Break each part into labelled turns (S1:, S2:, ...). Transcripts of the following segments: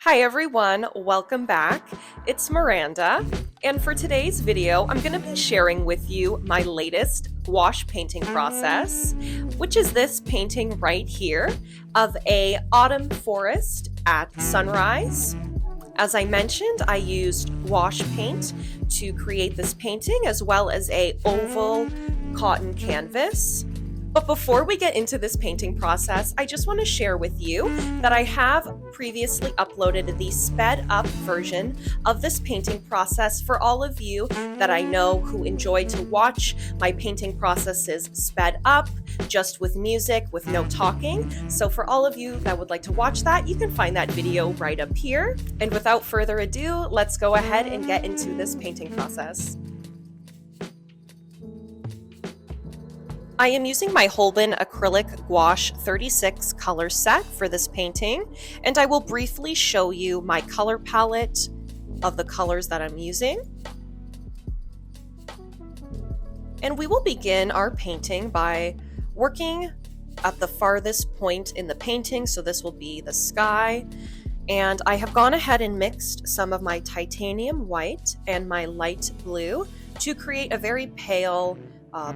S1: Hi everyone, welcome back. It's Miranda, and for today's video, I'm going to be sharing with you my latest gouache painting process, which is this painting right here of a autumn forest at sunrise. As I mentioned, I used gouache paint to create this painting as well as a oval cotton canvas. But before we get into this painting process, I just want to share with you that I have previously uploaded the sped up version of this painting process for all of you that I know who enjoy to watch my painting processes sped up, just with music, with no talking. So for all of you that would like to watch that, you can find that video right up here. And without further ado, let's go ahead and get into this painting process. I am using my Holbein acrylic gouache 36 color set for this painting, and I will briefly show you my color palette of the colors that I'm using. And we will begin our painting by working at the farthest point in the painting, so this will be the sky. And I have gone ahead and mixed some of my titanium white and my light blue to create a very pale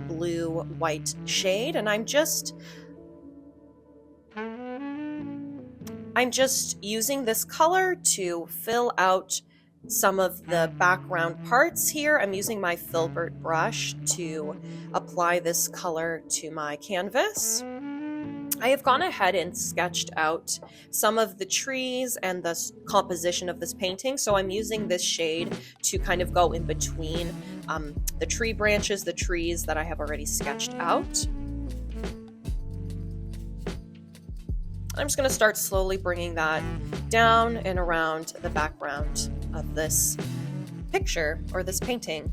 S1: blue-white shade, and I'm just using this color to fill out some of the background parts here. I'm using my Filbert brush to apply this color to my canvas. I have gone ahead and sketched out some of the trees and the composition of this painting, so I'm using this shade to kind of go in between the tree branches, the trees that I have already sketched out. I'm just going to start slowly bringing that down and around the background of this picture or this painting.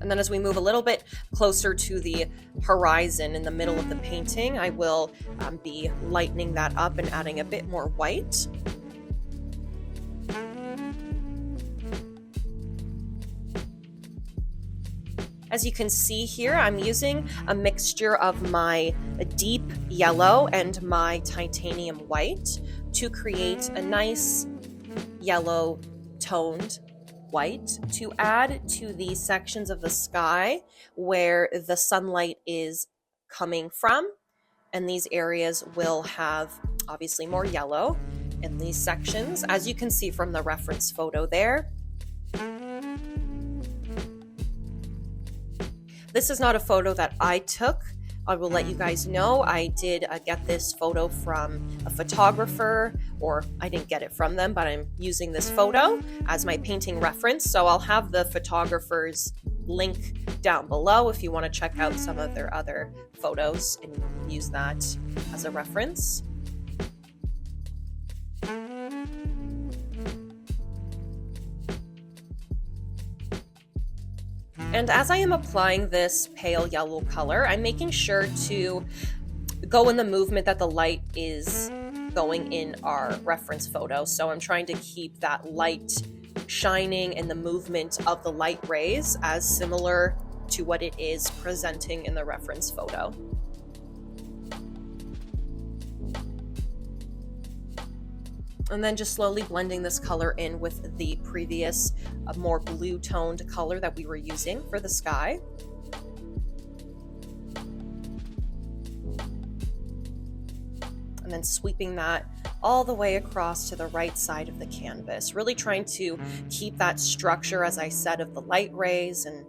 S1: And then as we move a little bit closer to the horizon in the middle of the painting, I will be lightening that up and adding a bit more white. As you can see here, I'm using a mixture of my deep yellow and my titanium white to create a nice yellow toned white to add to the sections of the sky where the sunlight is coming from. And these areas will have obviously more yellow in these sections, as you can see from the reference photo there. This is not a photo that I took. I will let you guys know. I did get this photo from a photographer, or I didn't get it from them, but I'm using this photo as my painting reference. So I'll have the photographer's link down below if you want to check out some of their other photos and use that as a reference. And as I am applying this pale yellow color, I'm making sure to go in the movement that the light is going in our reference photo. So I'm trying to keep that light shining and the movement of the light rays as similar to what it is presenting in the reference photo. And then just slowly blending this color in with the previous more blue toned color that we were using for the sky. And then sweeping that all the way across to the right side of the canvas, really trying to keep that structure, as I said, of the light rays and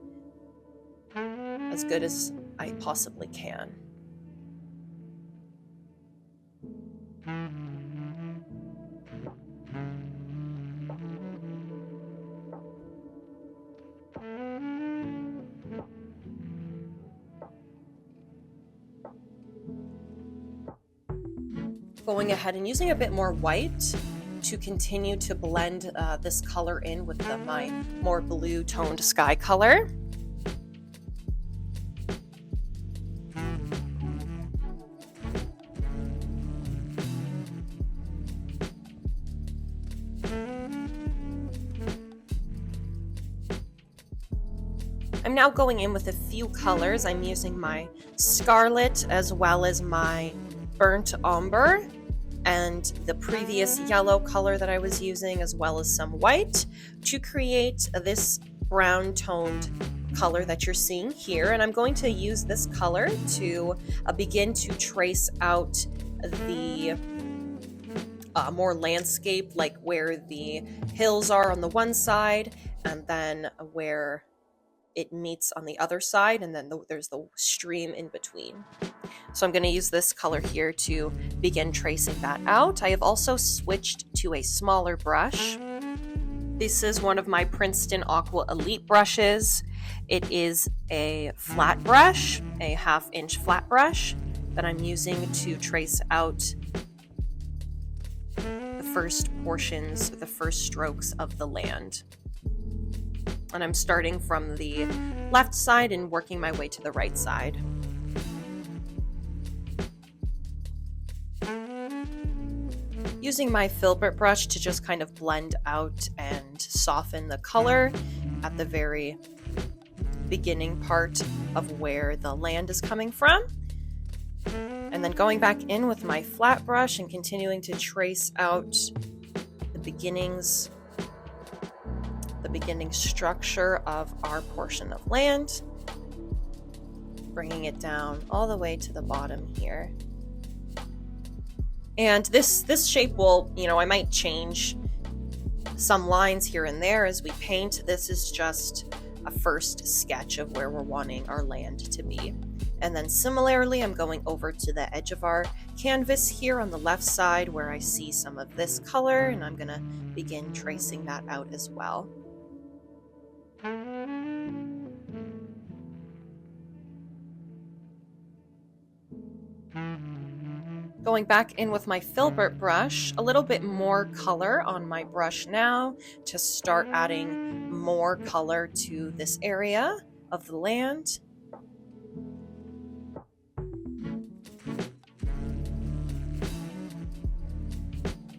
S1: as good as I possibly can. Going ahead and using a bit more white to continue to blend this color in with my more blue toned sky color. I'm now going in with a few colors. I'm using my scarlet as well as my burnt umber and the previous yellow color that I was using, as well as some white, to create this brown toned color that you're seeing here. And I'm going to use this color to begin to trace out the more landscape, like where the hills are on the one side, and then where it meets on the other side, and then there's the stream in between. So I'm going to use this color here to begin tracing that out. I have also switched to a smaller brush. This is one of my Princeton Aqua Elite brushes. It is a flat brush, a 1/2 inch flat brush that I'm using to trace out the first portions, the first strokes of the land. And I'm starting from the left side and working my way to the right side. Using my Filbert brush to just kind of blend out and soften the color at the very beginning part of where the land is coming from. And then going back in with my flat brush and continuing to trace out the beginning structure of our portion of land, bringing it down all the way to the bottom here. And this shape will, I might change some lines here and there as we paint. This is just a first sketch of where we're wanting our land to be. And then similarly, I'm going over to the edge of our canvas here on the left side where I see some of this color, and I'm going to begin tracing that out as well. Going back in with my Filbert brush, a little bit more color on my brush now to start adding more color to this area of the land.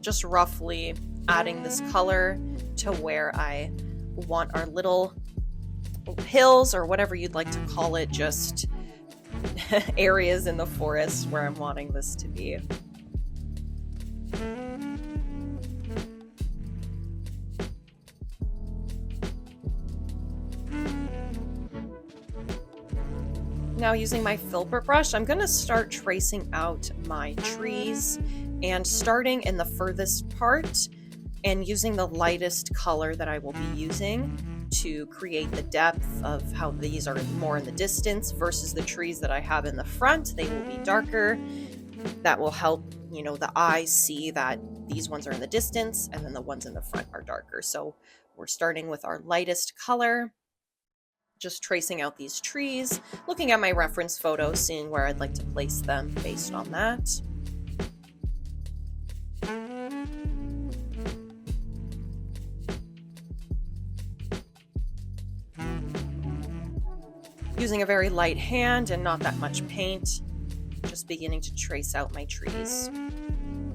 S1: Just roughly adding this color to where I want our little hills, or whatever you'd like to call it, just areas in the forest where I'm wanting this to be. Now using my Filbert brush, I'm going to start tracing out my trees, and starting in the furthest part and using the lightest color that I will be using to create the depth of how these are more in the distance versus the trees that I have in the front. They will be darker. That will help, the eye see that these ones are in the distance and then the ones in the front are darker. So we're starting with our lightest color, just tracing out these trees, looking at my reference photos, seeing where I'd like to place them based on that. Using a very light hand and not that much paint, just beginning to trace out my trees.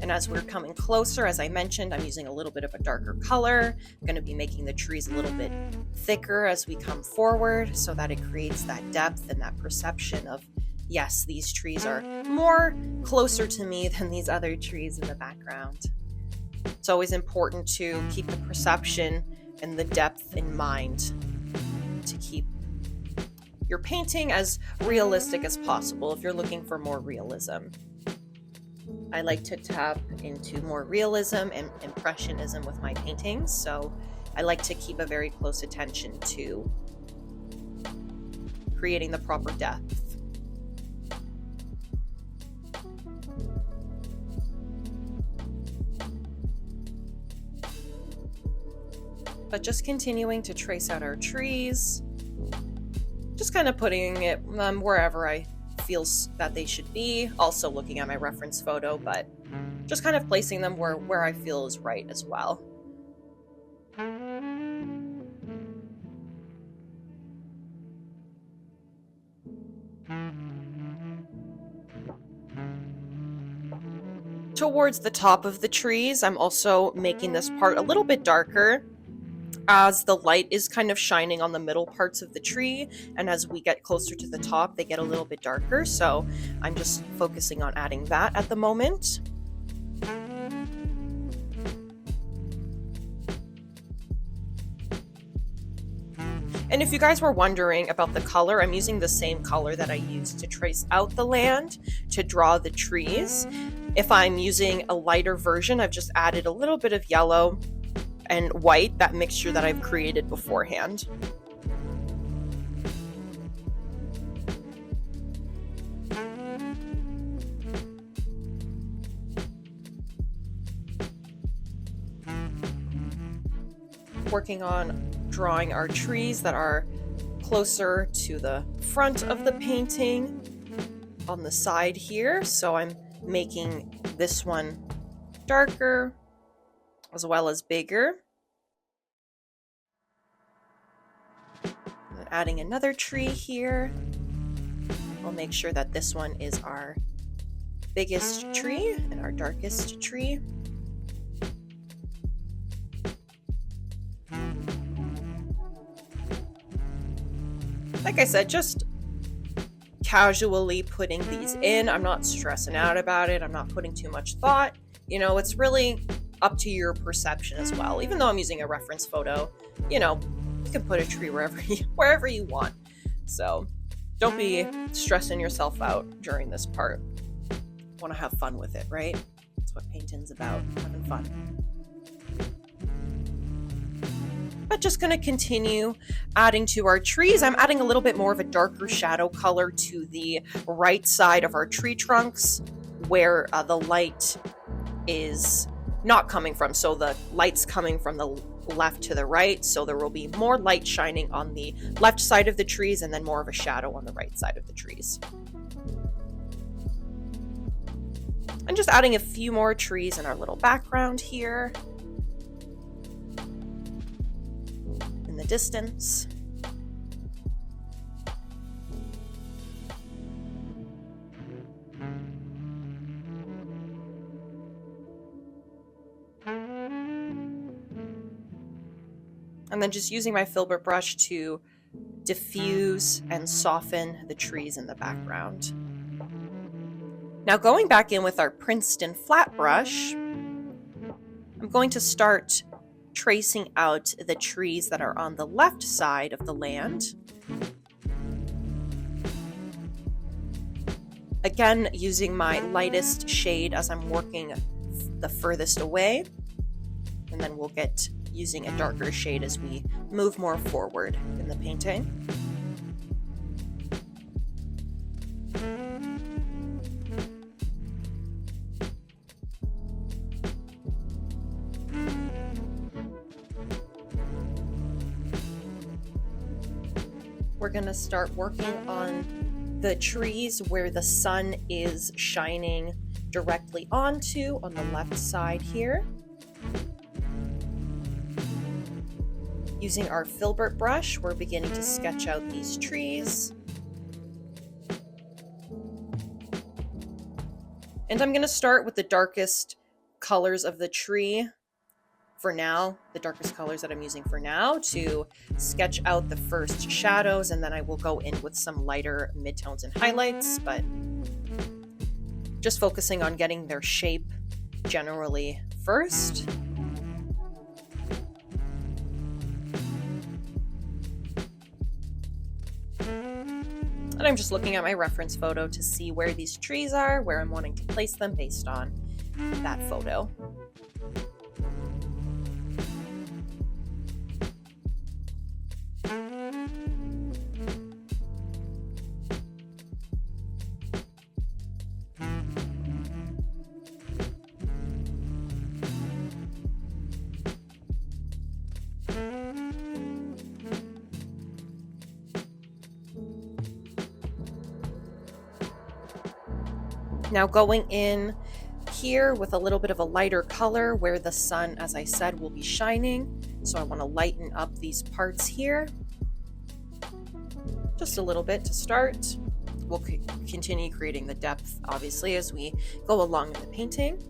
S1: And as we're coming closer, as I mentioned, I'm using a little bit of a darker color. I'm going to be making the trees a little bit thicker as we come forward so that it creates that depth and that perception of, yes, these trees are more closer to me than these other trees in the background. It's always important to keep the perception and the depth in mind to keep your painting as realistic as possible if you're looking for more realism. I like to tap into more realism and impressionism with my paintings, so I like to keep a very close attention to creating the proper depth. But just continuing to trace out our trees, just kind of putting it wherever I feel that they should be. Also looking at my reference photo, but just kind of placing them where I feel is right as well. Towards the top of the trees, I'm also making this part a little bit darker, as the light is kind of shining on the middle parts of the tree, and as we get closer to the top, they get a little bit darker, so I'm just focusing on adding that at the moment. And if you guys were wondering about the color, I'm using the same color that I used to trace out the land to draw the trees. If I'm using a lighter version, I've just added a little bit of yellow and white, that mixture that I've created beforehand. Working on drawing our trees that are closer to the front of the painting on the side here. So I'm making this one darker as well as bigger. And adding another tree here. I'll make sure that this one is our biggest tree and our darkest tree. Like I said, just casually putting these in. I'm not stressing out about it. I'm not putting too much thought. You know, it's really up to your perception as well. Even though I'm using a reference photo, you know, you can put a tree wherever you want. So don't be stressing yourself out during this part. Want to have fun with it, right? That's what painting's about, having fun. But just going to continue adding to our trees. I'm adding a little bit more of a darker shadow color to the right side of our tree trunks where the light is not coming from. So the light's coming from the left to the right. So there will be more light shining on the left side of the trees and then more of a shadow on the right side of the trees. And just adding a few more trees in our little background here. In the distance. And then just using my Filbert brush to diffuse and soften the trees in the background. Now going back in with our Princeton flat brush, I'm going to start tracing out the trees that are on the left side of the land. Again, using my lightest shade as I'm working the furthest away. And then we'll get using a darker shade as we move more forward in the painting. We're going to start working on the trees where the sun is shining directly onto on the left side here. Using our Filbert brush, we're beginning to sketch out these trees. And I'm going to start with the darkest colors of the tree for now, the darkest colors that I'm using for now to sketch out the first shadows, and then I will go in with some lighter midtones and highlights, but just focusing on getting their shape generally first. And I'm just looking at my reference photo to see where these trees are, where I'm wanting to place them based on that photo. Now going in here with a little bit of a lighter color where the sun, as I said, will be shining. So I want to lighten up these parts here. Just a little bit to start. We'll continue creating the depth, obviously, as we go along in the painting.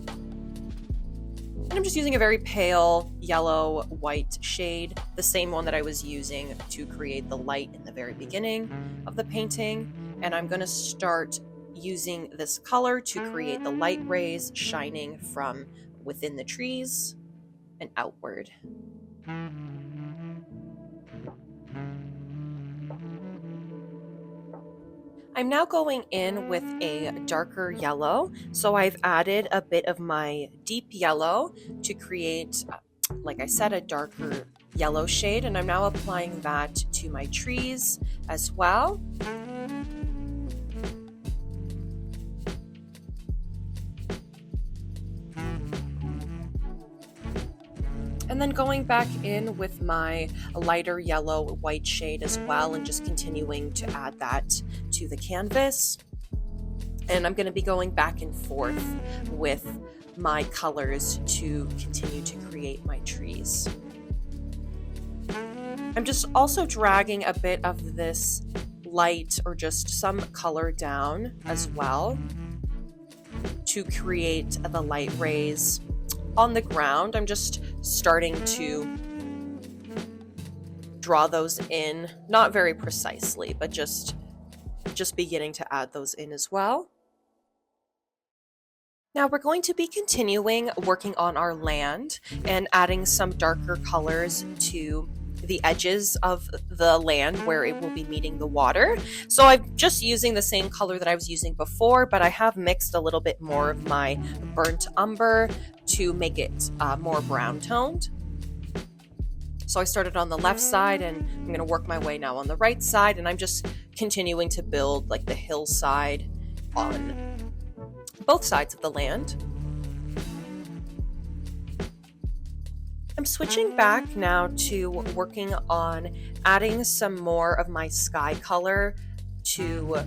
S1: And I'm just using a very pale yellow white shade, the same one that I was using to create the light in the very beginning of the painting. And I'm going to start using this color to create the light rays shining from within the trees and outward. I'm now going in with a darker yellow. So I've added a bit of my deep yellow to create, like I said, a darker yellow shade. And I'm now applying that to my trees as well. And then going back in with my lighter yellow white shade as well, and just continuing to add that to the canvas. And I'm going to be going back and forth with my colors to continue to create my trees. I'm just also dragging a bit of this light or just some color down as well to create the light rays on the ground. I'm just starting to draw those in, not very precisely, but just beginning to add those in as well. Now we're going to be continuing working on our land and adding some darker colors to the edges of the land where it will be meeting the water. So I'm just using the same color that I was using before, but I have mixed a little bit more of my burnt umber to make it more brown toned. So I started on the left side and I'm going to work my way now on the right side, and I'm just continuing to build like the hillside on both sides of the land. I'm switching back now to working on adding some more of my sky color to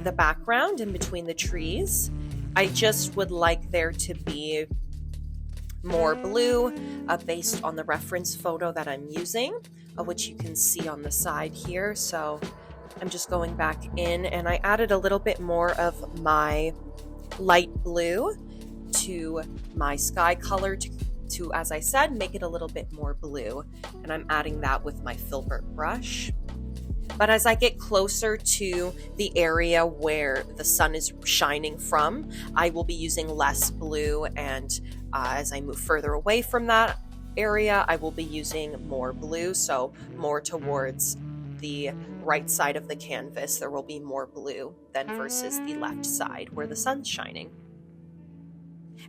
S1: the background in between the trees. I just would like there to be more blue based on the reference photo that I'm using, which you can see on the side here. So I'm just going back in and I added a little bit more of my light blue to my sky color to, as I said, make it a little bit more blue. And I'm adding that with my Filbert brush. But as I get closer to the area where the sun is shining from, I will be using less blue, and as I move further away from that area, I will be using more blue, so more towards the right side of the canvas, there will be more blue than versus the left side where the sun's shining.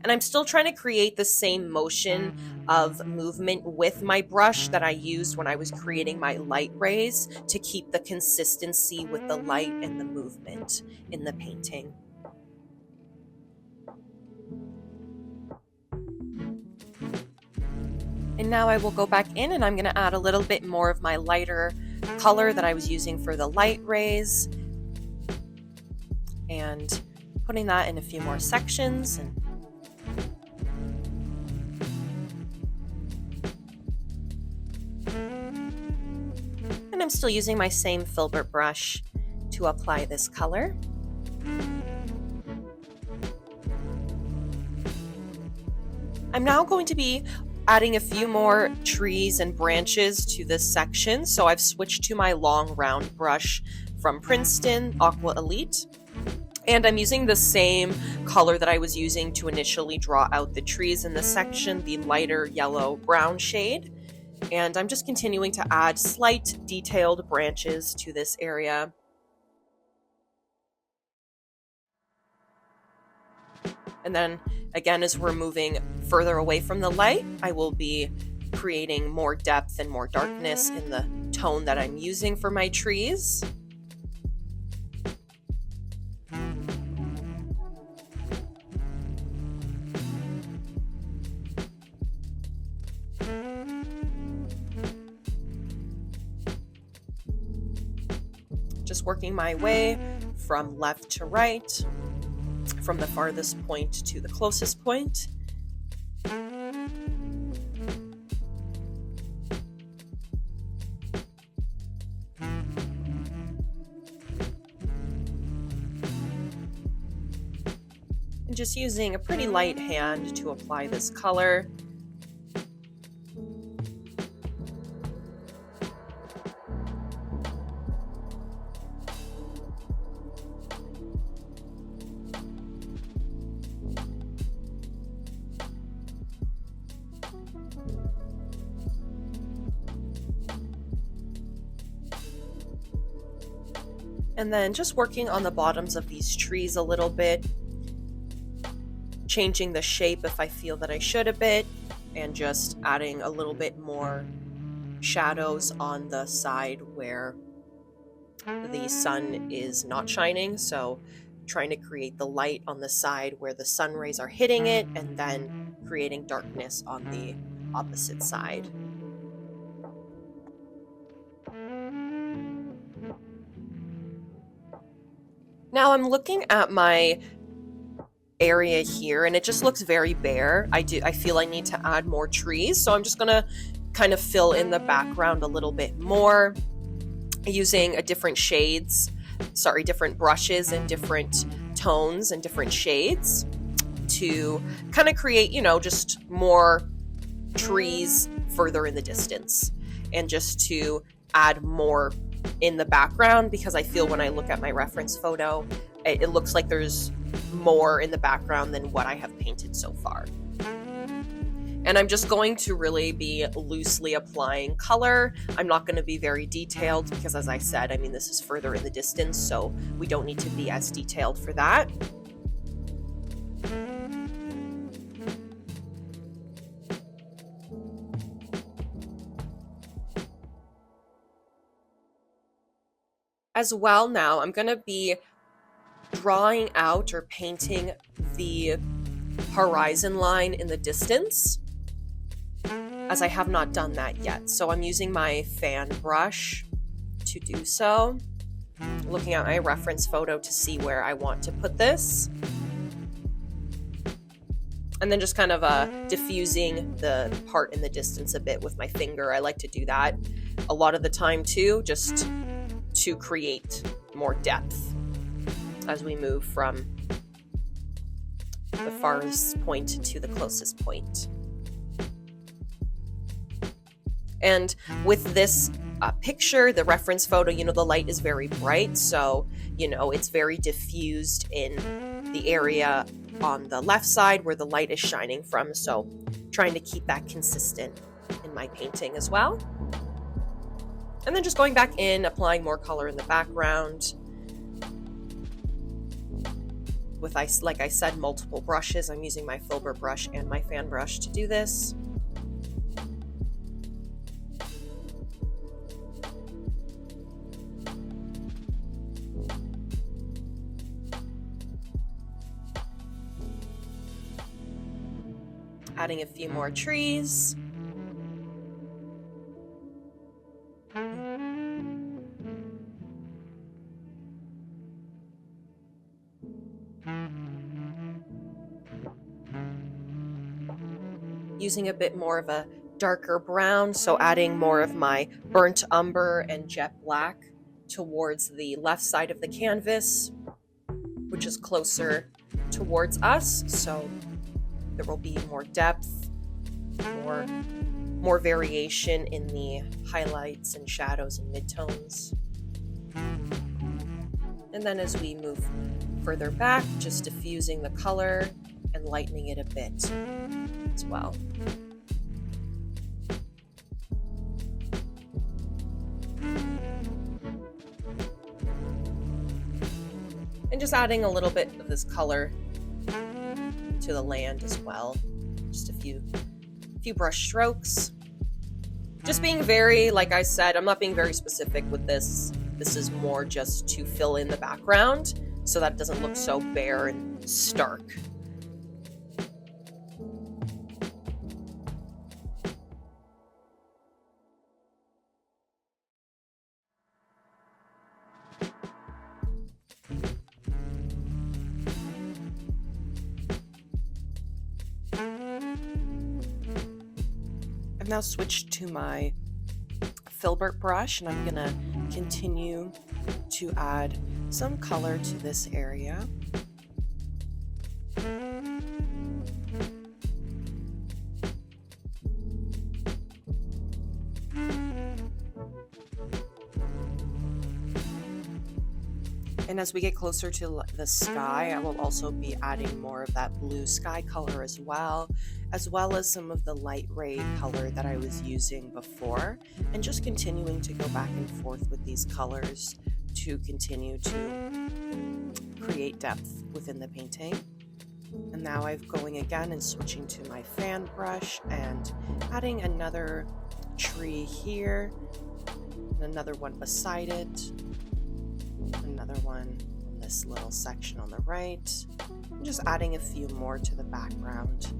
S1: And I'm still trying to create the same motion of movement with my brush that I used when I was creating my light rays to keep the consistency with the light and the movement in the painting. And now I will go back in and I'm going to add a little bit more of my lighter color that I was using for the light rays and putting that in a few more sections. And I'm still using my same Filbert brush to apply this color. I'm now going to be adding a few more trees and branches to this section. So I've switched to my long round brush from Princeton, Aqua Elite. And I'm using the same color that I was using to initially draw out the trees in this section, the lighter yellow brown shade. And I'm just continuing to add slight detailed branches to this area. And then again, as we're moving further away from the light, I will be creating more depth and more darkness in the tone that I'm using for my trees. Just working my way from left to right, from the farthest point to the closest point. And just using a pretty light hand to apply this color. And then just working on the bottoms of these trees a little bit, changing the shape if I feel that I should a bit, and just adding a little bit more shadows on the side where the sun is not shining. So trying to create the light on the side where the sun rays are hitting it, and then creating darkness on the opposite side. Now I'm looking at my area here and it just looks very bare. I feel I need to add more trees, so I'm just gonna kind of fill in the background a little bit more using different brushes and different tones and different shades to kind of create, just more trees further in the distance, and just to add more in the background, because I feel when I look at my reference photo, it looks like there's more in the background than what I have painted so far. And I'm just going to really be loosely applying color. I'm not going to be very detailed because, as I said, this is further in the distance, so we don't need to be as detailed for that. As well, now I'm going to be drawing out or painting the horizon line in the distance, as I have not done that yet. So I'm using my fan brush to do so, looking at my reference photo to see where I want to put this, and then just kind of diffusing the part in the distance a bit with my finger. I like to do that a lot of the time too, just to create more depth as we move from the farthest point to the closest point. And with this picture, the reference photo, the light is very bright, so it's very diffused in the area on the left side where the light is shining from, so trying to keep that consistent in my painting as well. And then just going back in, applying more color in the background with, like I said, multiple brushes. I'm using my Filbert brush and my fan brush to do this. Adding a few more trees. Using a bit more of a darker brown, so adding more of my burnt umber and jet black towards the left side of the canvas, which is closer towards us, so there will be more depth, more variation in the highlights and shadows and midtones. And then as we move further back, just diffusing the color and lightening it a bit as well. And just adding a little bit of this color to the land as well. Just a few brush strokes. Just being very, like I said, I'm not being very specific with this. This is more just to fill in the background so that it doesn't look so bare and stark. I've now switched to my Filbert brush, and I'm going to continue to add some color to this area. And as we get closer to the sky, I will also be adding more of that blue sky color as well as some of the light ray color that I was using before, and just continuing to go back and forth with these colors to continue to create depth within the painting. And now I'm going again and switching to my fan brush and adding another tree here, and another one beside it, another one in this little section on the right, and just adding a few more to the background.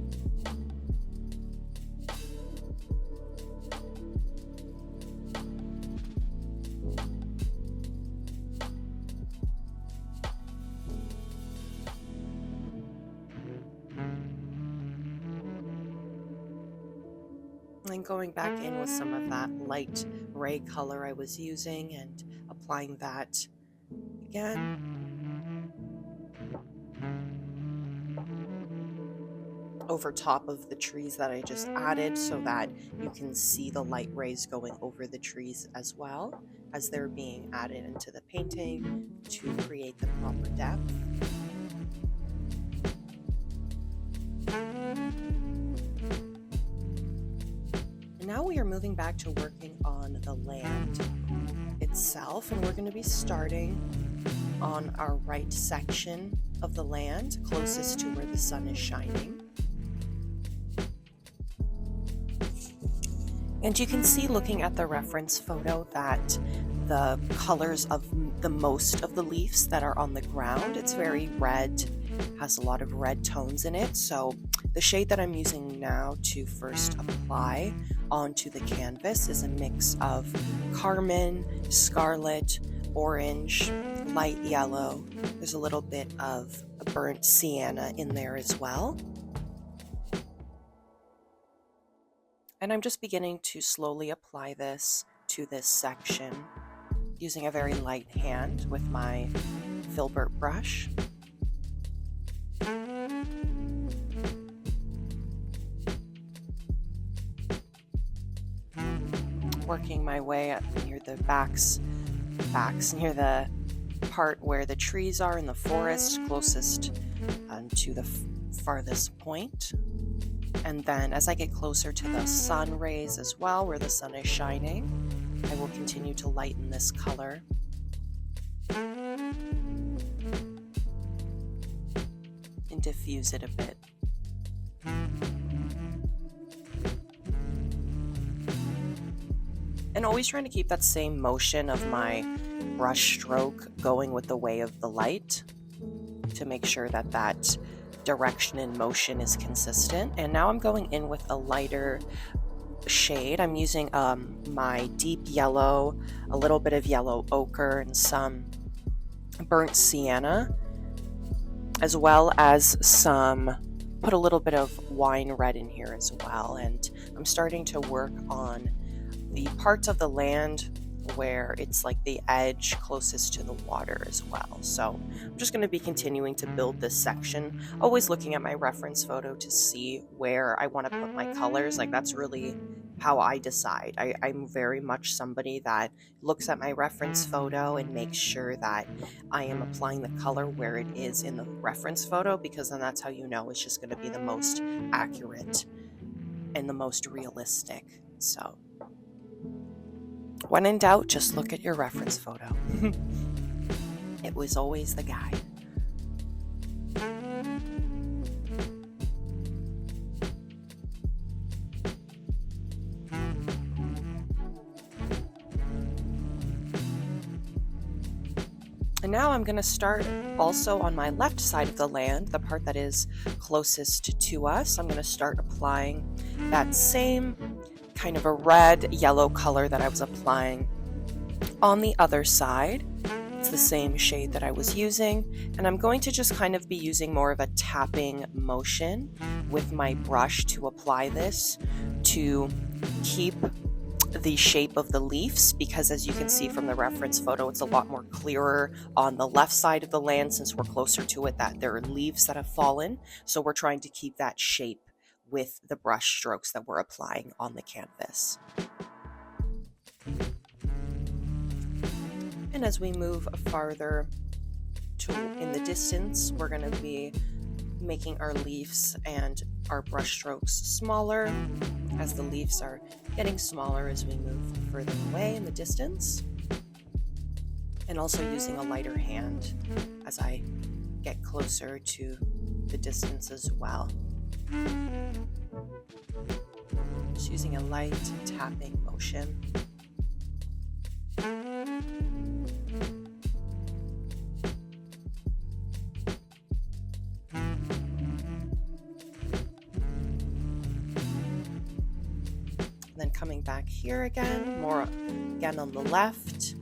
S1: And going back in with some of that light gray color I was using and applying that again over top of the trees that I just added, so that you can see the light rays going over the trees as well as they're being added into the painting to create the proper depth. Now we are moving back to working on the land itself, and we're going to be starting on our right section of the land, closest to where the sun is shining. And you can see, looking at the reference photo, that the colors of the most of the leaves that are on the ground, it's very red, has a lot of red tones in it. So the shade that I'm using now to first apply onto the canvas is a mix of carmine, scarlet, orange, light yellow. There's a little bit of a burnt sienna in there as well. And I'm just beginning to slowly apply this to this section using a very light hand with my Filbert brush. Working my way up near the backs, near the part where the trees are in the forest, closest to the farthest point. And then as I get closer to the sun rays as well, where the sun is shining, I will continue to lighten this color. And diffuse it a bit. And always trying to keep that same motion of my brush stroke going with the way of the light to make sure that that direction and motion is consistent. And now I'm going in with a lighter shade. I'm using my deep yellow, a little bit of yellow ochre, and some burnt sienna, as well as put a little bit of wine red in here as well. And I'm starting to work on the parts of the land where it's like the edge closest to the water as well. So I'm just going to be continuing to build this section, always looking at my reference photo to see where I want to put my colors. Like, that's really how I decide. I'm very much somebody that looks at my reference photo and makes sure that I am applying the color where it is in the reference photo, because then that's how you know it's just going to be the most accurate and the most realistic. So when in doubt, just look at your reference photo. It was always the guide. And now I'm going to start also on my left side of the land, the part that is closest to us. I'm going to start applying that same kind of a red yellow color that I was applying on the other side. It's the same shade that I was using, and I'm going to just kind of be using more of a tapping motion with my brush to apply this to keep the shape of the leaves, because as you can see from the reference photo, it's a lot more clearer on the left side of the land since we're closer to it, that there are leaves that have fallen. So we're trying to keep that shape with the brush strokes that we're applying on the canvas. And as we move farther in the distance, we're going to be making our leaves and our brush strokes smaller as the leaves are getting smaller as we move further away in the distance. and also using a lighter hand as I get closer to the distance as well. Just using a light tapping motion. Then coming back here again, more again on the left,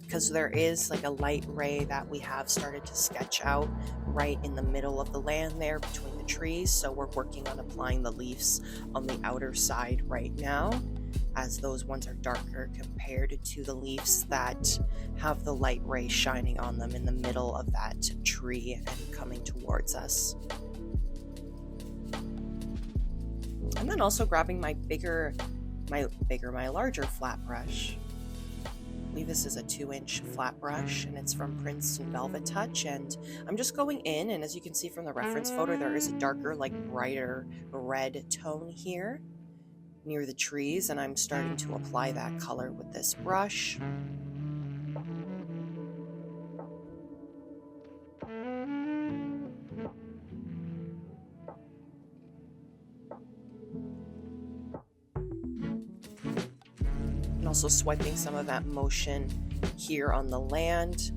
S1: because there is like a light ray that we have started to sketch out right in the middle of the land there between the trees. So we're working on applying the leaves on the outer side right now, as those ones are darker compared to the leaves that have the light ray shining on them in the middle of that tree and coming towards us. And then also grabbing my larger flat brush. I believe this is a 2-inch flat brush, and it's from Princeton Velvetouch. And I'm just going in, and as you can see from the reference photo, there is a darker, like brighter red tone here near the trees, and I'm starting to apply that color with this brush. Also swiping some of that motion here on the land,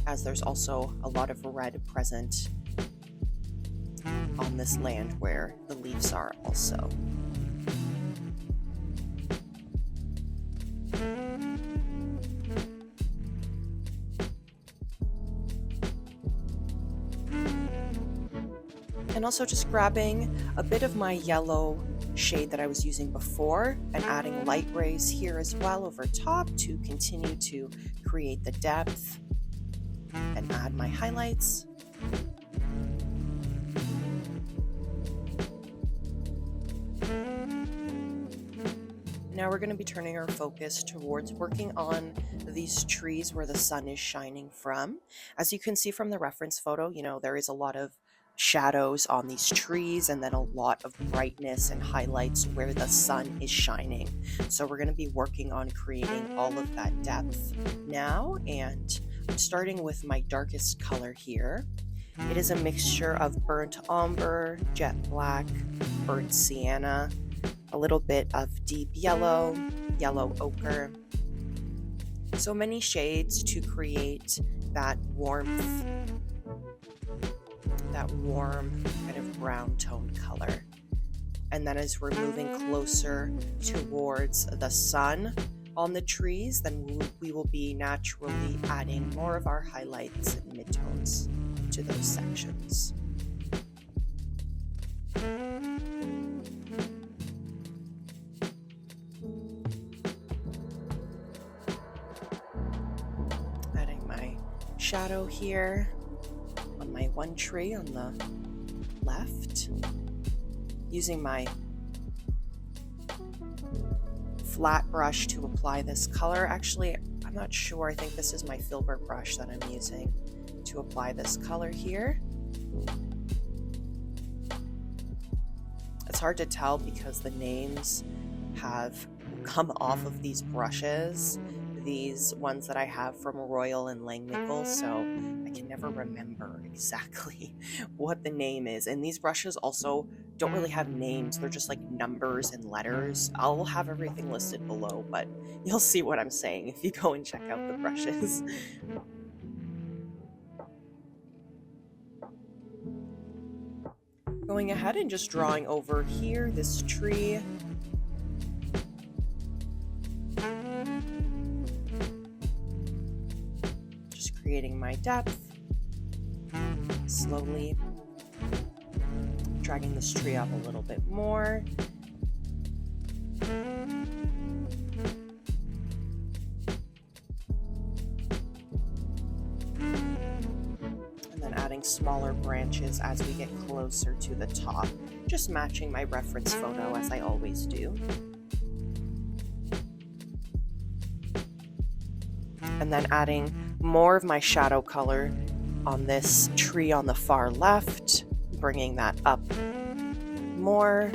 S1: as there's also a lot of red present on this land where the leaves are also. And also just grabbing a bit of my yellow shade that I was using before and adding light rays here as well over top to continue to create the depth and add my highlights. Now we're going to be turning our focus towards working on these trees where the sun is shining from. As you can see from the reference photo, there is a lot of shadows on these trees and then a lot of brightness and highlights where the sun is shining. So we're going to be working on creating all of that depth now, and I'm starting with my darkest color here. It is a mixture of burnt umber, jet black, burnt sienna, a little bit of deep yellow, yellow ochre. So many shades to create that warmth, that warm kind of brown tone color. And then as we're moving closer towards the sun on the trees, then we will be naturally adding more of our highlights and midtones to those sections. Adding my shadow here on my one tree on the left, using my flat brush to apply this color. Actually, I'm not sure. I think this is my Filbert brush that I'm using to apply this color here. It's hard to tell because the names have come off of these brushes, these ones that I have from Royal and Langnickel, so I can never remember exactly what the name is. And these brushes also don't really have names, they're just like numbers and letters. I'll have everything listed below, but you'll see what I'm saying if you go and check out the brushes. Going ahead and just drawing over here this tree. Just creating my depth. Slowly dragging this tree up a little bit more. Adding smaller branches as we get closer to the top, just matching my reference photo as I always do. And then adding more of my shadow color on this tree on the far left, bringing that up more.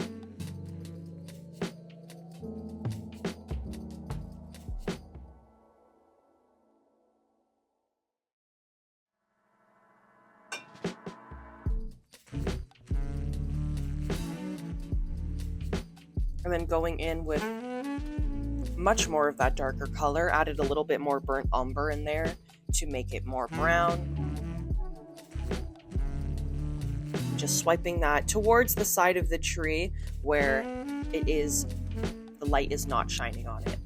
S1: And then going in with much more of that darker color, added a little bit more burnt umber in there to make it more brown. Just swiping that towards the side of the tree where the light is not shining on it.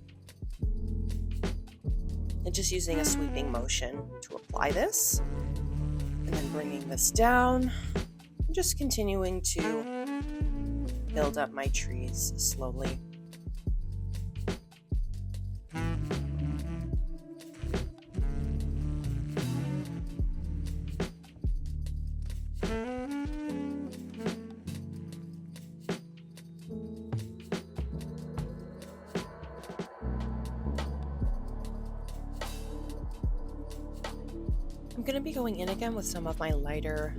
S1: And just using a sweeping motion to apply this. And then bringing this down. And just continuing to build up my trees slowly. I'm going to be going in again with some of my lighter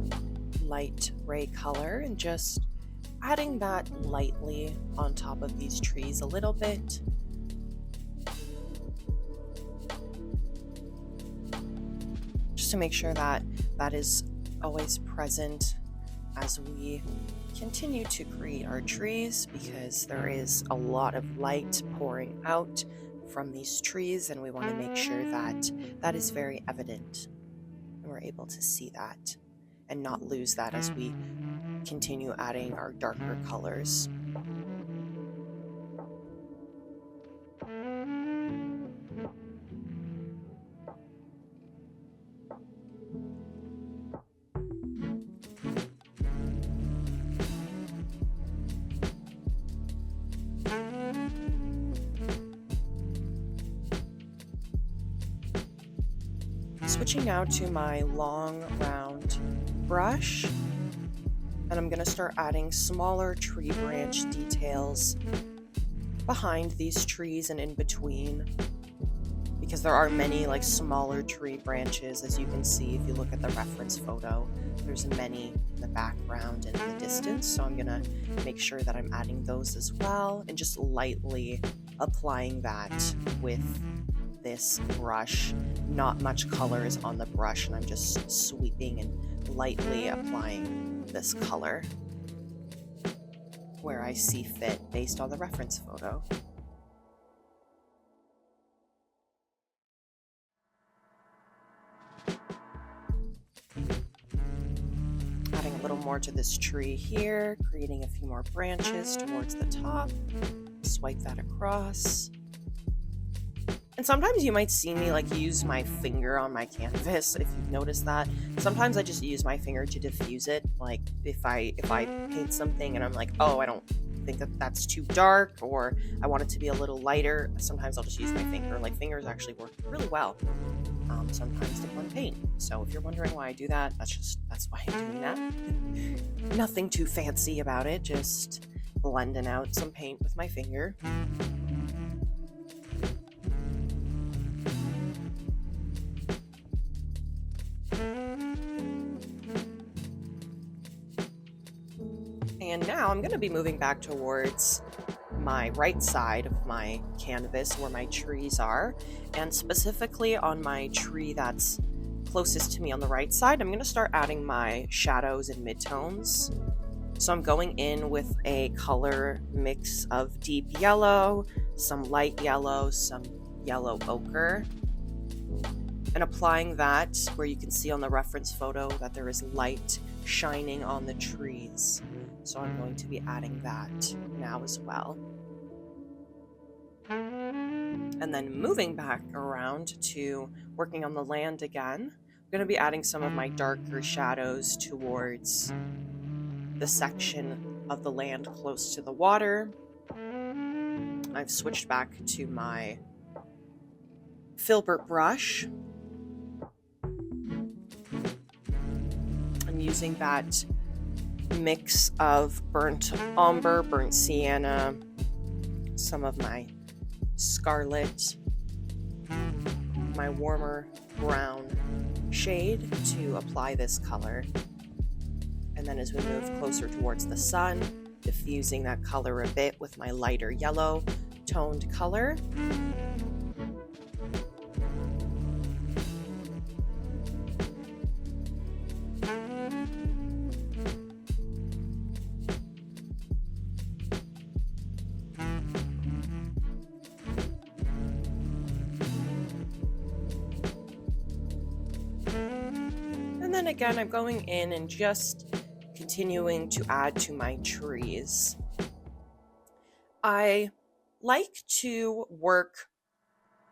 S1: light gray color and just adding that lightly on top of these trees a little bit. Just to make sure that that is always present as we continue to create our trees, because there is a lot of light pouring out from these trees and we want to make sure that that is very evident and we're able to see that and not lose that as we continue adding our darker colors. Switching now to my long round brush, and I'm going to start adding smaller tree branch details behind these trees and in between, because there are many like smaller tree branches, as you can see if you look at the reference photo. There's many in the background and in the distance, so I'm going to make sure that I'm adding those as well and just lightly applying that with this brush. Not much color is on the brush, and I'm just sweeping and lightly applying this color where I see fit based on the reference photo. Adding a little more to this tree here, creating a few more branches towards the top. Swipe that across. And sometimes you might see me like use my finger on my canvas, if you've noticed that. Sometimes I just use my finger to diffuse it. Like if I paint something and I'm like, oh, I don't think that that's too dark, or I want it to be a little lighter, sometimes I'll just use my finger. Like fingers actually work really well sometimes to blend paint. So if you're wondering why I do that, that's why I'm doing that. Nothing too fancy about it, just blending out some paint with my finger. And now I'm going to be moving back towards my right side of my canvas where my trees are, and specifically on my tree that's closest to me on the right side, I'm going to start adding my shadows and midtones. So I'm going in with a color mix of deep yellow, some light yellow, some yellow ochre, and applying that where you can see on the reference photo that there is light shining on the trees. So I'm going to be adding that now as well. And then moving back around to working on the land again, I'm going to be adding some of my darker shadows towards the section of the land close to the water. I've switched back to my Filbert brush. I'm using that mix of burnt umber, burnt sienna, some of my scarlet, my warmer brown shade to apply this color. And then as we move closer towards the sun, diffusing that color a bit with my lighter yellow toned color. again, I'm going in and just continuing to add to my trees. I like to work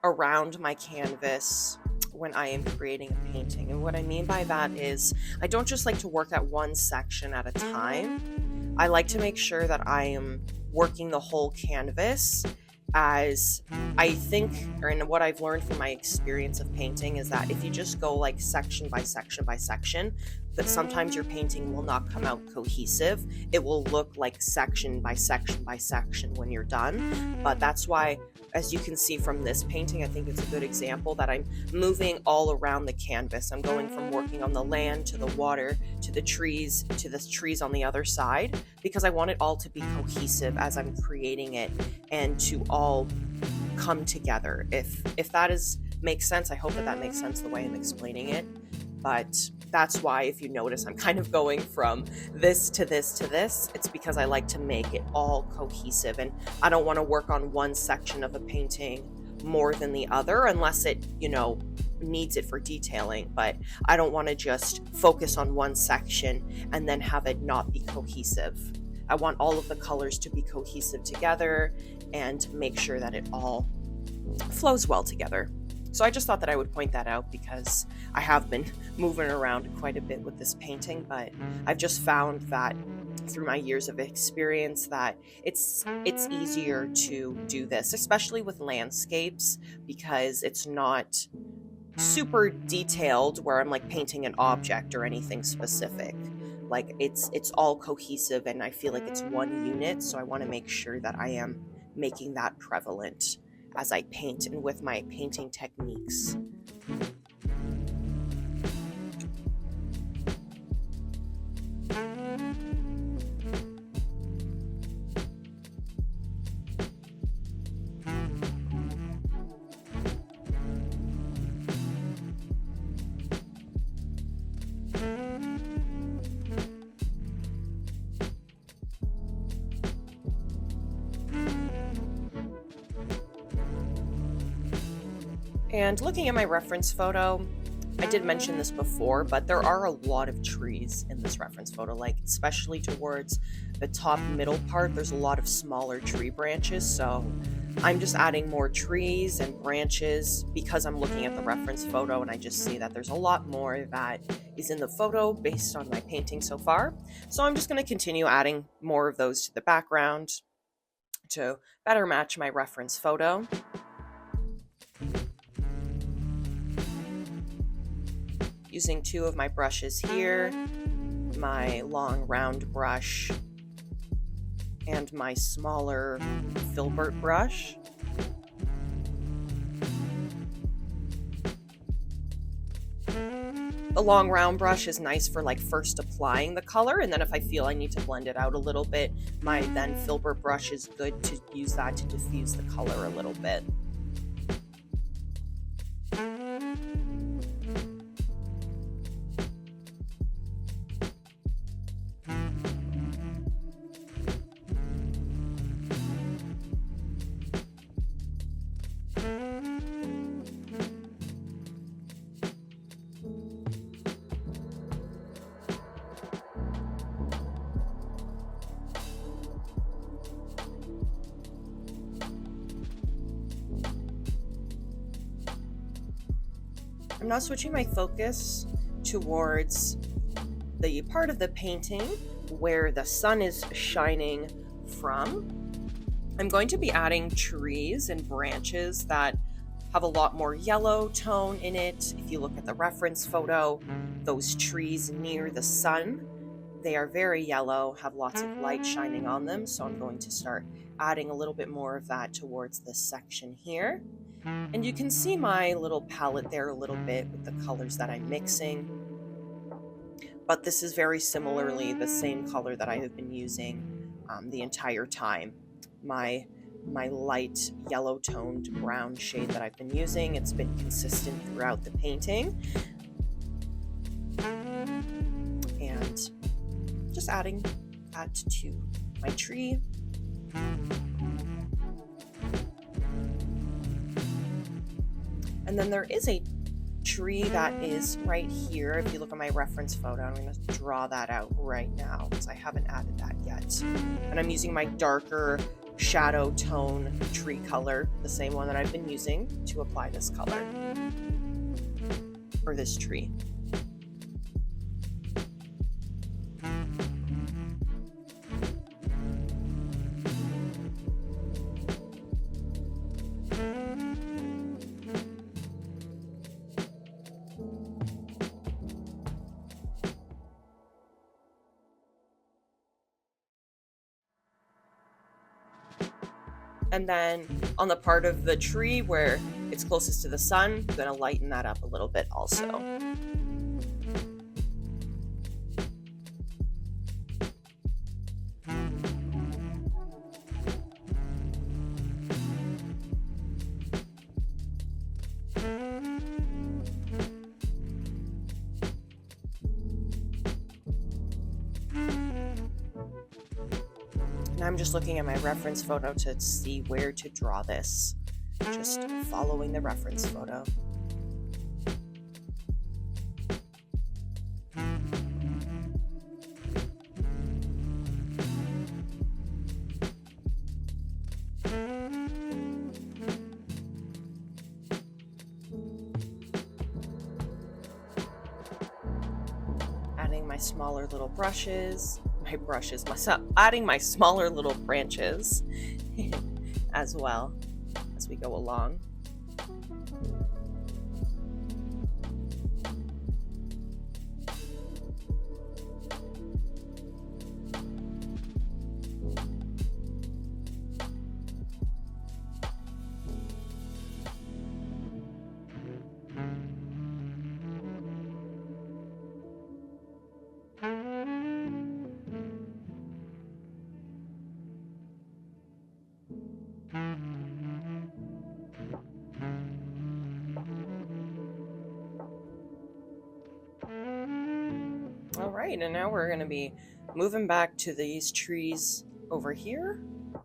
S1: around my canvas when I am creating a painting. And what I mean by that is I don't just like to work at one section at a time. I like to make sure that I am working the whole canvas, as I think, and what I've learned from my experience of painting is that if you just go like section by section by section, that sometimes your painting will not come out cohesive. It will look like section by section by section when you're done. But that's why, as you can see from this painting, I think it's a good example that I'm moving all around the canvas. I'm going from working on the land to the water to the trees on the other side, because I want it all to be cohesive as I'm creating it and to all come together. If that makes sense, I hope that makes sense the way I'm explaining it. But that's why, if you notice, I'm kind of going from this to this to this. It's because I like to make it all cohesive, and I don't want to work on one section of a painting more than the other unless it, needs it for detailing. But I don't want to just focus on one section and then have it not be cohesive. I want all of the colors to be cohesive together and make sure that it all flows well together. So I just thought that I would point that out because I have been moving around quite a bit with this painting, but I've just found that through my years of experience that it's easier to do this, especially with landscapes, because it's not super detailed where I'm like painting an object or anything specific. Like it's all cohesive and I feel like it's one unit, so I want to make sure that I am making that prevalent as I paint and with my painting techniques. And looking at my reference photo, I did mention this before, but there are a lot of trees in this reference photo, like especially towards the top middle part, there's a lot of smaller tree branches. So I'm just adding more trees and branches because I'm looking at the reference photo and I just see that there's a lot more that is in the photo based on my painting so far. So I'm just going to continue adding more of those to the background to better match my reference photo. Using two of my brushes here, my long round brush and my smaller Filbert brush. The long round brush is nice for like first applying the color, and then if I feel I need to blend it out a little bit, my then Filbert brush is good to use that to diffuse the color a little bit. I'm now switching my focus towards the part of the painting where the sun is shining from. I'm going to be adding trees and branches that have a lot more yellow tone in it. If you look at the reference photo, those trees near the sun, they are very yellow, have lots of light shining on them. So I'm going to start adding a little bit more of that towards this section here. And you can see my little palette there a little bit with the colors that I'm mixing. But this is very similarly the same color that I have been using the entire time. My light yellow toned brown shade that I've been using, it's been consistent throughout the painting. And just adding that to my tree. And then there is a tree that is right here, if you look at my reference photo, I'm going to draw that out right now because I haven't added that yet. And I'm using my darker shadow tone tree color, the same one that I've been using to apply this color for this tree. And then on the part of the tree where it's closest to the sun, I'm going to lighten that up a little bit also. And I'm just looking at my reference photo to see where to draw this. Just following the reference photo. Adding my smaller little brushes. Adding my smaller little branches as well as we go along. All right, and now we're going to be moving back to these trees over here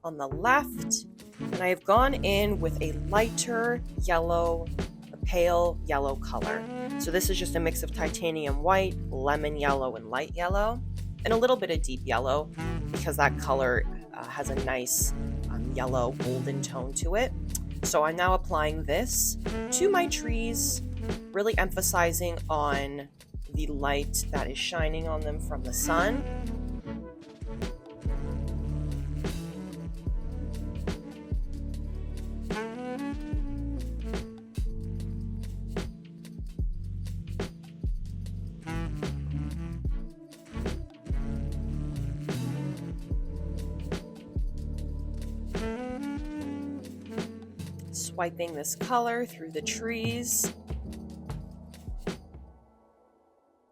S1: on the left. And I have gone in with a lighter yellow, a pale yellow color. So this is just a mix of titanium white, lemon yellow, and light yellow, and a little bit of deep yellow because that color has a nice yellow golden tone to it. So I'm now applying this to my trees, really emphasizing on the light that is shining on them from the sun. Swiping this color through the trees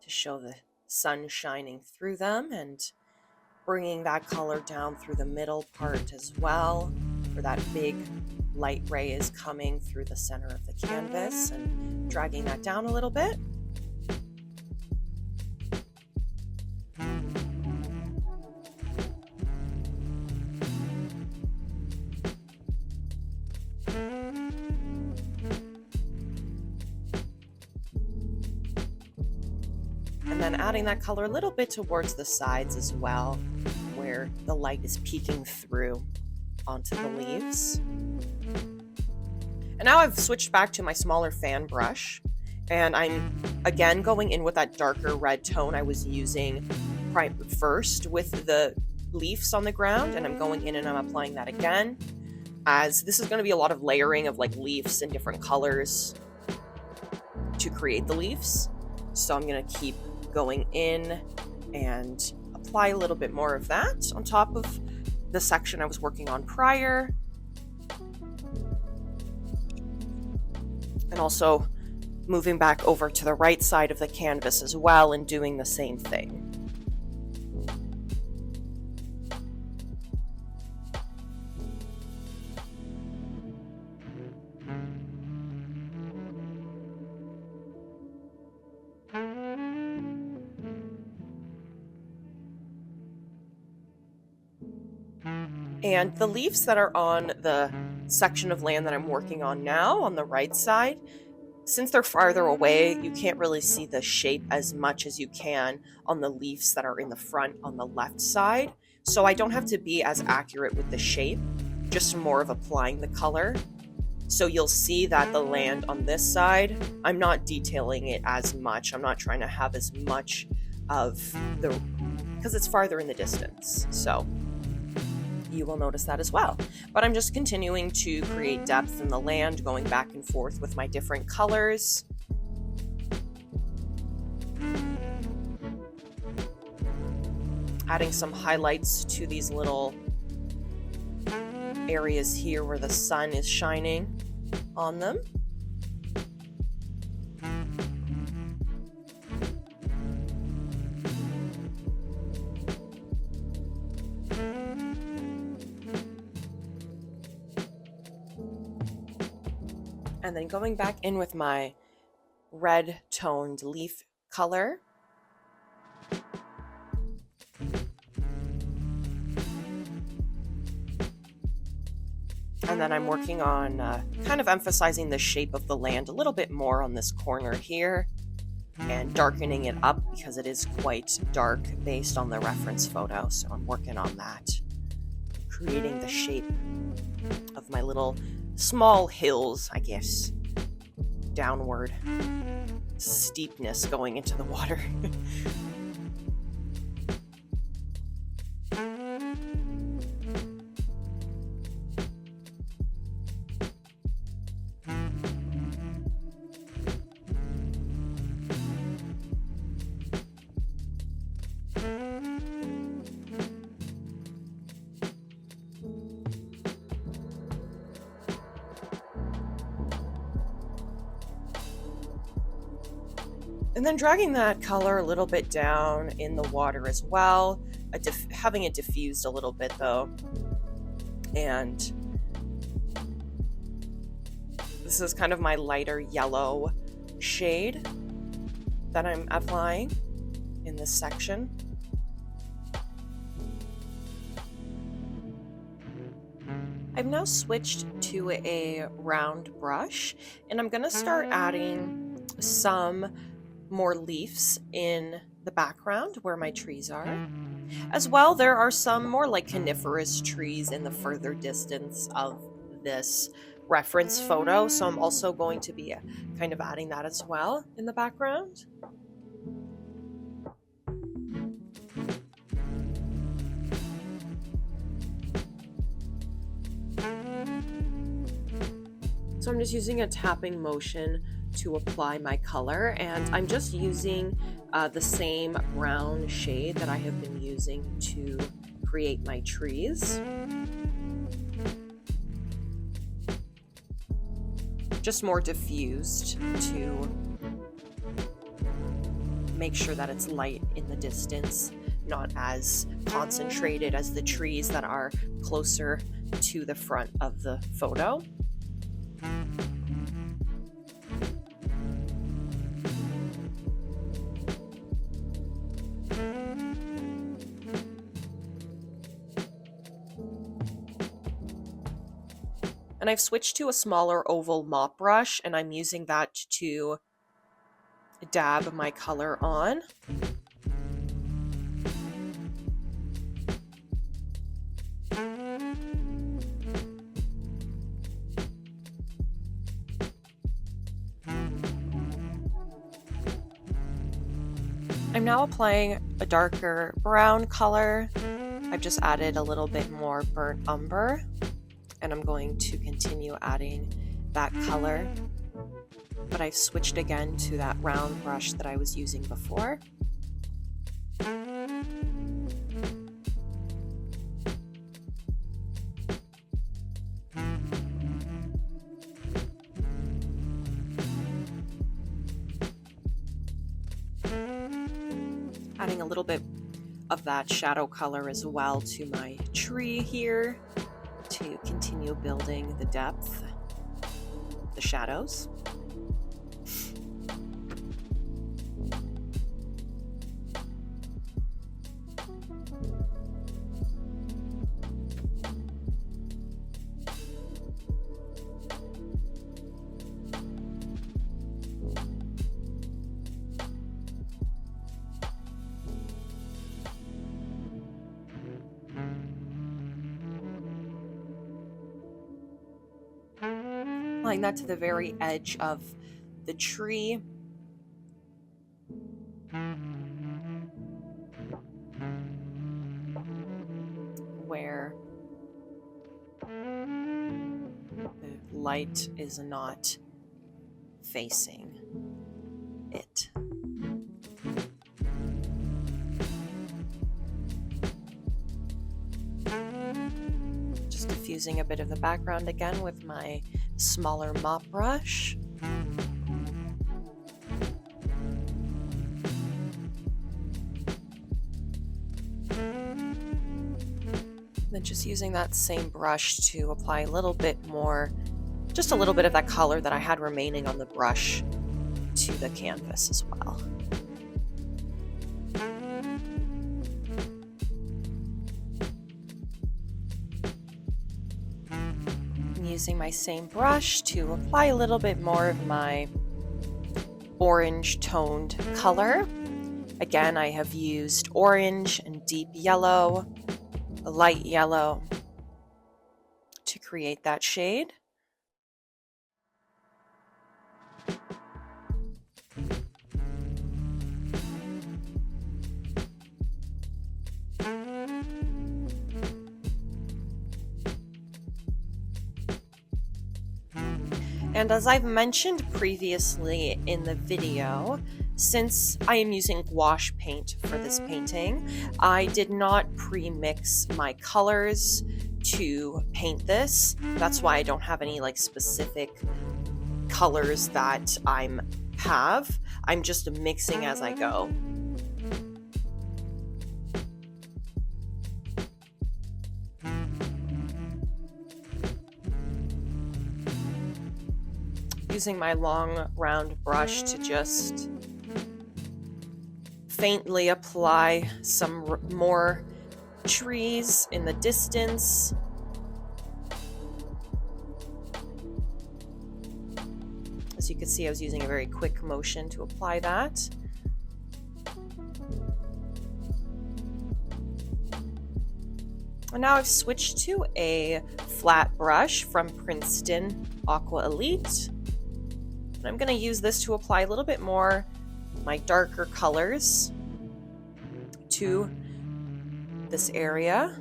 S1: to show the sun shining through them, and bringing that color down through the middle part as well, where that big light ray is coming through the center of the canvas, and dragging that down a little bit. And then adding that color a little bit towards the sides as well, where the light is peeking through onto the leaves. And now I've switched back to my smaller fan brush, and I'm again going in with that darker red tone I was using first with the leaves on the ground, and I'm going in and I'm applying that again, as this is going to be a lot of layering of like leaves in different colors to create the leaves. So I'm going to keep going in and apply a little bit more of that on top of the section I was working on prior. And also moving back over to the right side of the canvas as well and doing the same thing. And the leaves that are on the section of land that I'm working on now on the right side, Since they're farther away, you can't really see the shape as much as you can on the leaves that are in the front on the left side. So I don't have to be as accurate with the shape, just more of applying the color. So you'll see that the land on this side, I'm not detailing it as much. I'm not trying to have as much of because it's farther in the distance. So you will notice that as well. But I'm just continuing to create depth in the land, going back and forth with my different colors. Adding some highlights to these little areas here where the sun is shining on them. And then going back in with my red toned leaf color. And then I'm working on kind of emphasizing the shape of the land a little bit more on this corner here and darkening it up because it is quite dark based on the reference photo. So I'm working on that, creating the shape of my little small hills, I guess, downward steepness going into the water. And then dragging that color a little bit down in the water as well, having it diffused a little bit though. And this is kind of my lighter yellow shade that I'm applying in this section. I've now switched to a round brush, and I'm going to start adding some more leaves in the background where my trees are. As well, there are some more like coniferous trees in the further distance of this reference photo, so I'm also going to be kind of adding that as well in the background. So I'm just using a tapping motion to apply my color, and I'm just using the same brown shade that I have been using to create my trees. Just more diffused to make sure that it's light in the distance, not as concentrated as the trees that are closer to the front of the photo. And I've switched to a smaller oval mop brush, and I'm using that to dab my color on. I'm now applying a darker brown color. I've just added a little bit more burnt umber, and I'm going to continue adding that color, but I've switched again to that round brush that I was using before. Adding a little bit of that shadow color as well to my tree here to continue building the depth, the shadows. applying that to the very edge of the tree. Where the light is not facing it. Just diffusing a bit of the background again with my smaller mop brush. Then just using that same brush to apply a little bit more, just a little bit of that color that I had remaining on the brush to the canvas as well. I'm using my same brush to apply a little bit more of my orange toned color. Again, I have used orange and deep yellow, a light yellow to create that shade. And as I've mentioned previously in the video, since I am using gouache paint for this painting, I did not pre-mix my colors to paint this. That's why I don't have any like specific colors that I'm just mixing as I go. Using my long round brush to just faintly apply some more trees in the distance. As you can see, I was using a very quick motion to apply that. And now I've switched to a flat brush from Princeton Aqua Elite. And I'm going to use this to apply a little bit more my darker colors to this area.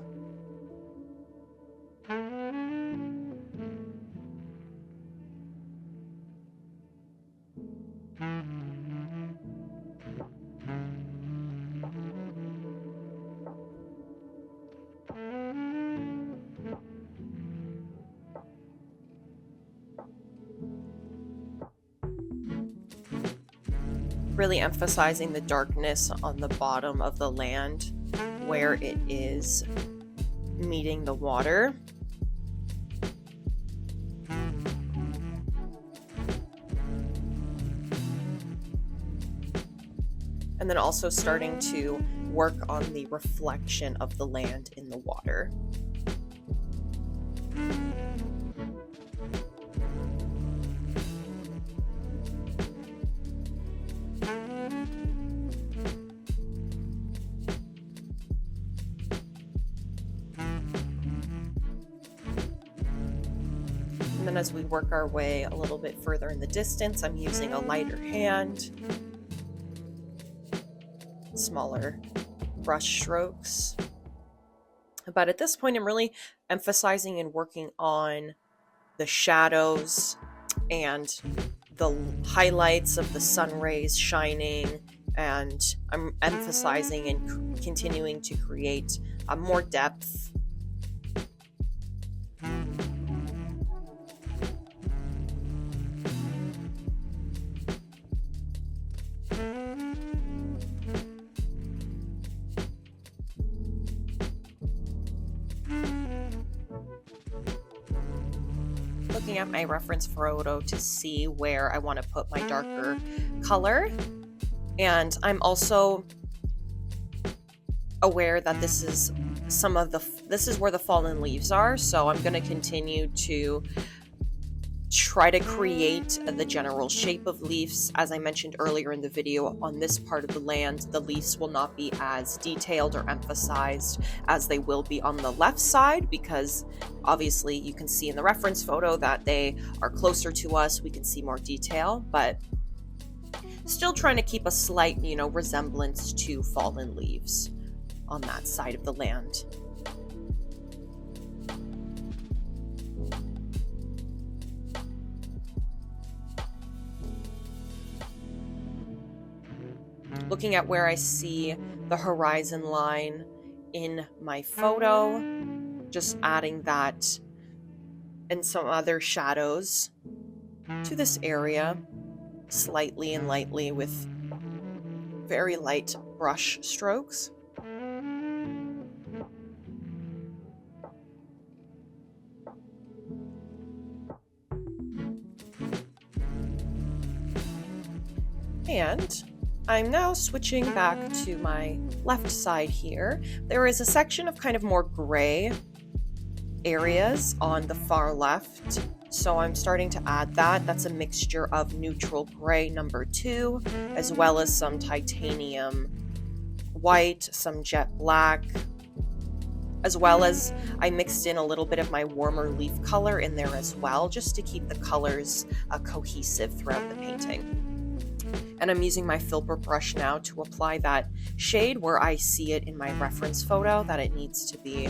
S1: Really emphasizing the darkness on the bottom of the land where it is meeting the water. And then also starting to work on the reflection of the land in the water. And then as we work our way a little bit further in the distance, I'm using a lighter hand, smaller brush strokes. But at this point, I'm really emphasizing and working on the shadows and the highlights of the sun rays shining, and I'm emphasizing and continuing to create more depth. Looking at my reference photo to see where I want to put my darker color. And I'm also aware that this is where the fallen leaves are, so I'm going to continue to try to create the general shape of leaves. As I mentioned earlier in the video, on this part of the land, the leaves will not be as detailed or emphasized as they will be on the left side, because obviously you can see in the reference photo that they are closer to us. We can see more detail, but still trying to keep a slight, resemblance to fallen leaves on that side of the land. Looking at where I see the horizon line in my photo, just adding that and some other shadows to this area, slightly and lightly with very light brush strokes. And I'm now switching back to my left side here. There is a section of kind of more gray areas on the far left, so I'm starting to add that. That's a mixture of neutral gray number 2, as well as some titanium white, some jet black, as well as I mixed in a little bit of my warmer leaf color in there as well, just to keep the colors cohesive throughout the painting. And I'm using my Filbert brush now to apply that shade where I see it in my reference photo that it needs to be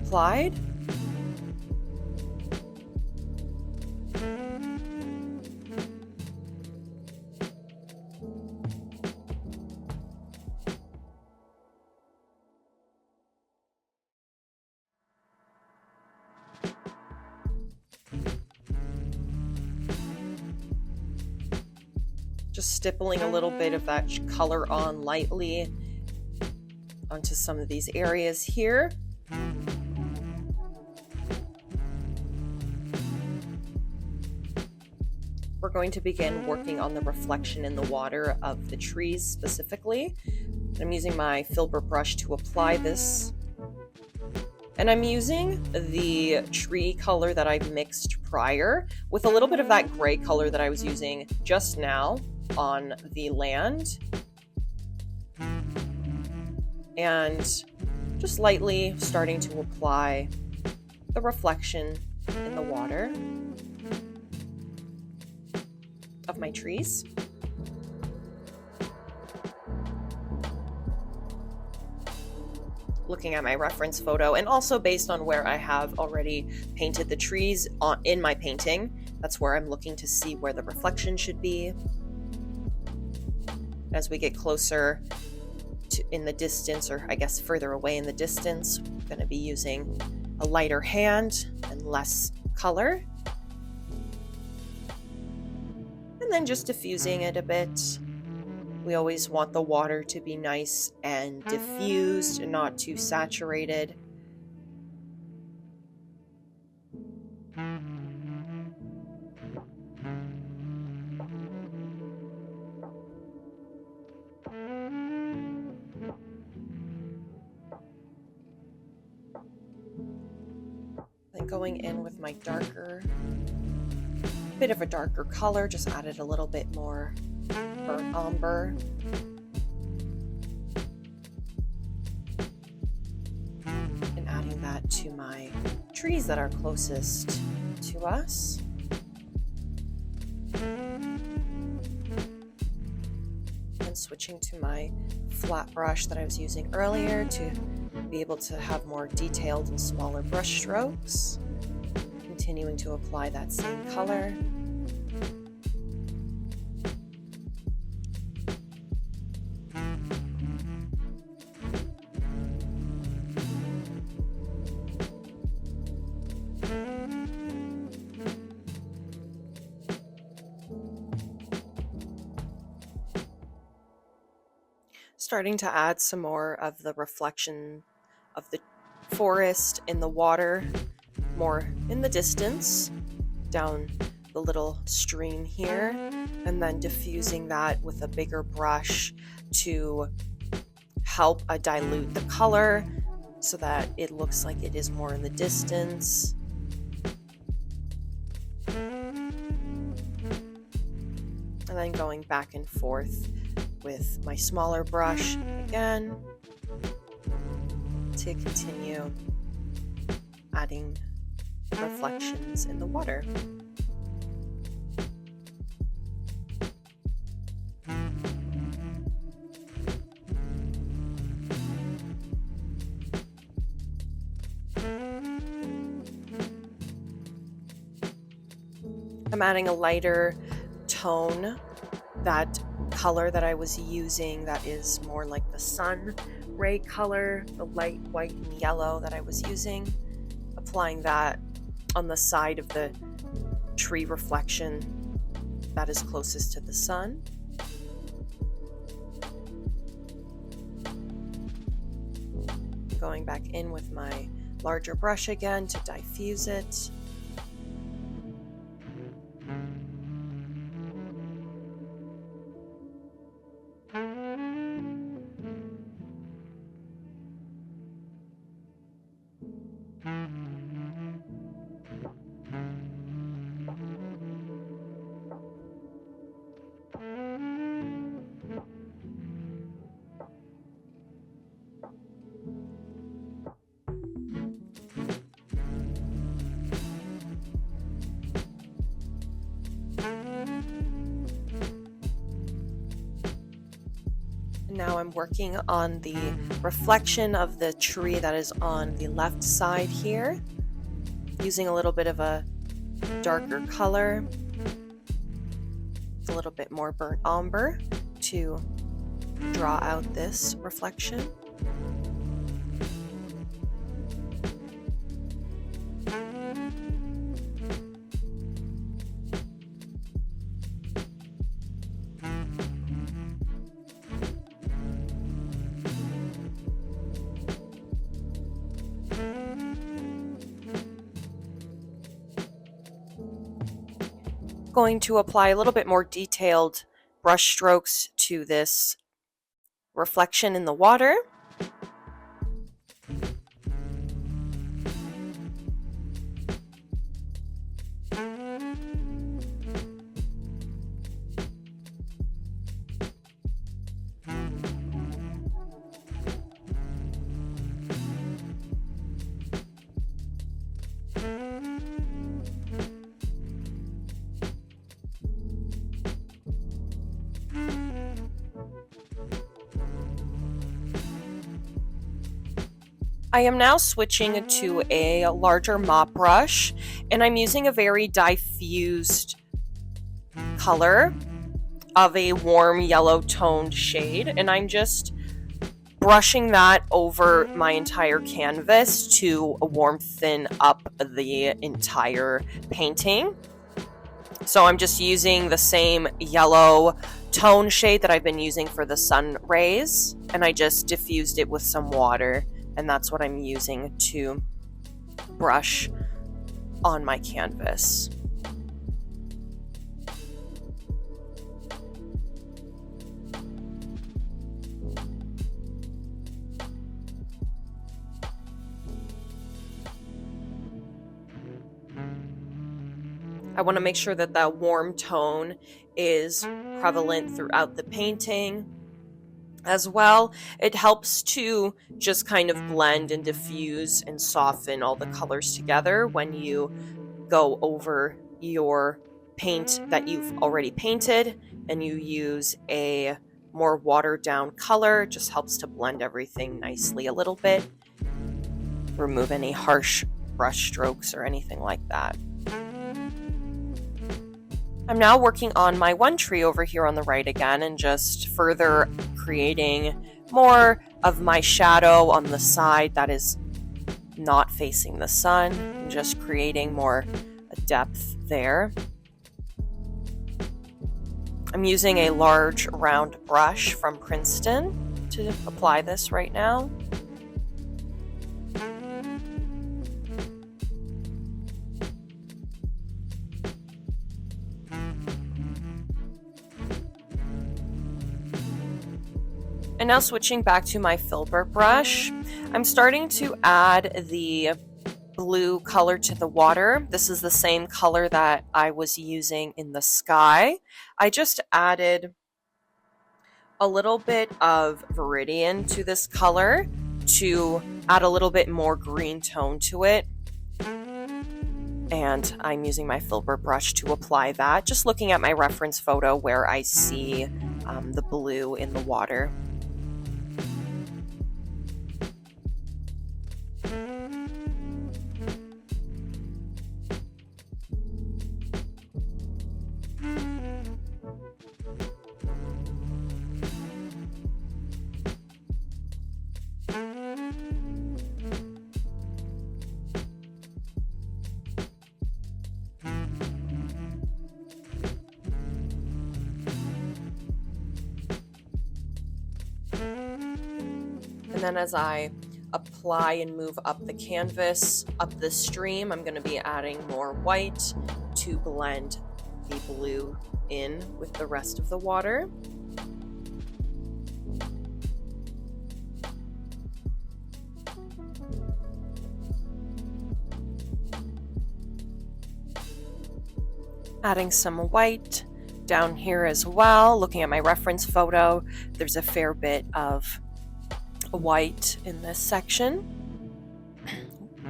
S1: applied. Just stippling a little bit of that color on lightly onto some of these areas here. We're going to begin working on the reflection in the water of the trees specifically. I'm using my Filbert brush to apply this. And I'm using the tree color that I mixed prior with a little bit of that gray color that I was using just now on the land, and just lightly starting to apply the reflection in the water of my trees. Looking at my reference photo, and also based on where I have already painted the trees in my painting, that's where I'm looking to see where the reflection should be. As we get closer to in the distance, or I guess further away in the distance, I'm going to be using a lighter hand and less color. And then just diffusing it a bit. We always want the water to be nice and diffused and not too saturated. Then going in with my bit of a darker color, just added a little bit more burnt umber. And adding that to my trees that are closest to us. And switching to my flat brush that I was using earlier to be able to have more detailed and smaller brush strokes. Continuing to apply that same color. Starting to add some more of the reflection of the forest in the water, more in the distance, down the little stream here, and then diffusing that with a bigger brush to help dilute the color so that it looks like it is more in the distance. then going back and forth with my smaller brush again to continue adding reflections in the water. I'm adding a lighter tone, that color that I was using that is more like the sun ray color, the light white and yellow that I was using, applying that on the side of the tree reflection that is closest to the sun. Going back in with my larger brush again to diffuse it. Now I'm working on the reflection of the tree that is on the left side here, using a little bit of a darker color, a little bit more burnt umber to draw out this reflection. Going to apply a little bit more detailed brush strokes to this reflection in the water. I am now switching to a larger mop brush, and I'm using a very diffused color of a warm yellow toned shade, and I'm just brushing that over my entire canvas to warm thin up the entire painting. So I'm just using the same yellow tone shade that I've been using for the sun rays, and I just diffused it with some water. And that's what I'm using to brush on my canvas. I want to make sure that that warm tone is prevalent throughout the painting. As well, it helps to just kind of blend and diffuse and soften all the colors together when you go over your paint that you've already painted and you use a more watered down color. It just helps to blend everything nicely a little bit, remove any harsh brush strokes or anything like that. I'm now working on my one tree over here on the right again, and just further creating more of my shadow on the side that is not facing the sun, and just creating more depth there. I'm using a large round brush from Princeton to apply this right now. And now switching back to my Filbert brush, I'm starting to add the blue color to the water. This is the same color that I was using in the sky. I just added a little bit of Viridian to this color to add a little bit more green tone to it. And I'm using my Filbert brush to apply that, just looking at my reference photo where I see the blue in the water. And then as I apply and move up the canvas, up the stream, I'm going to be adding more white to blend the blue in with the rest of the water. Adding some white down here as well. Looking at my reference photo, there's a fair bit of white in this section.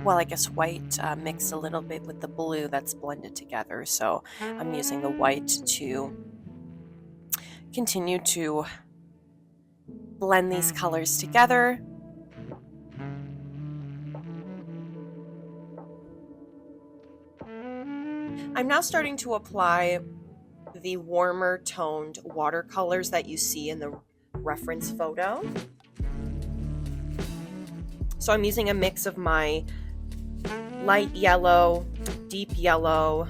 S1: Well, I guess white mixed a little bit with the blue that's blended together, so I'm using the white to continue to blend these colors together. I'm now starting to apply the warmer toned watercolors that you see in the reference photo. So I'm using a mix of my light yellow, deep yellow,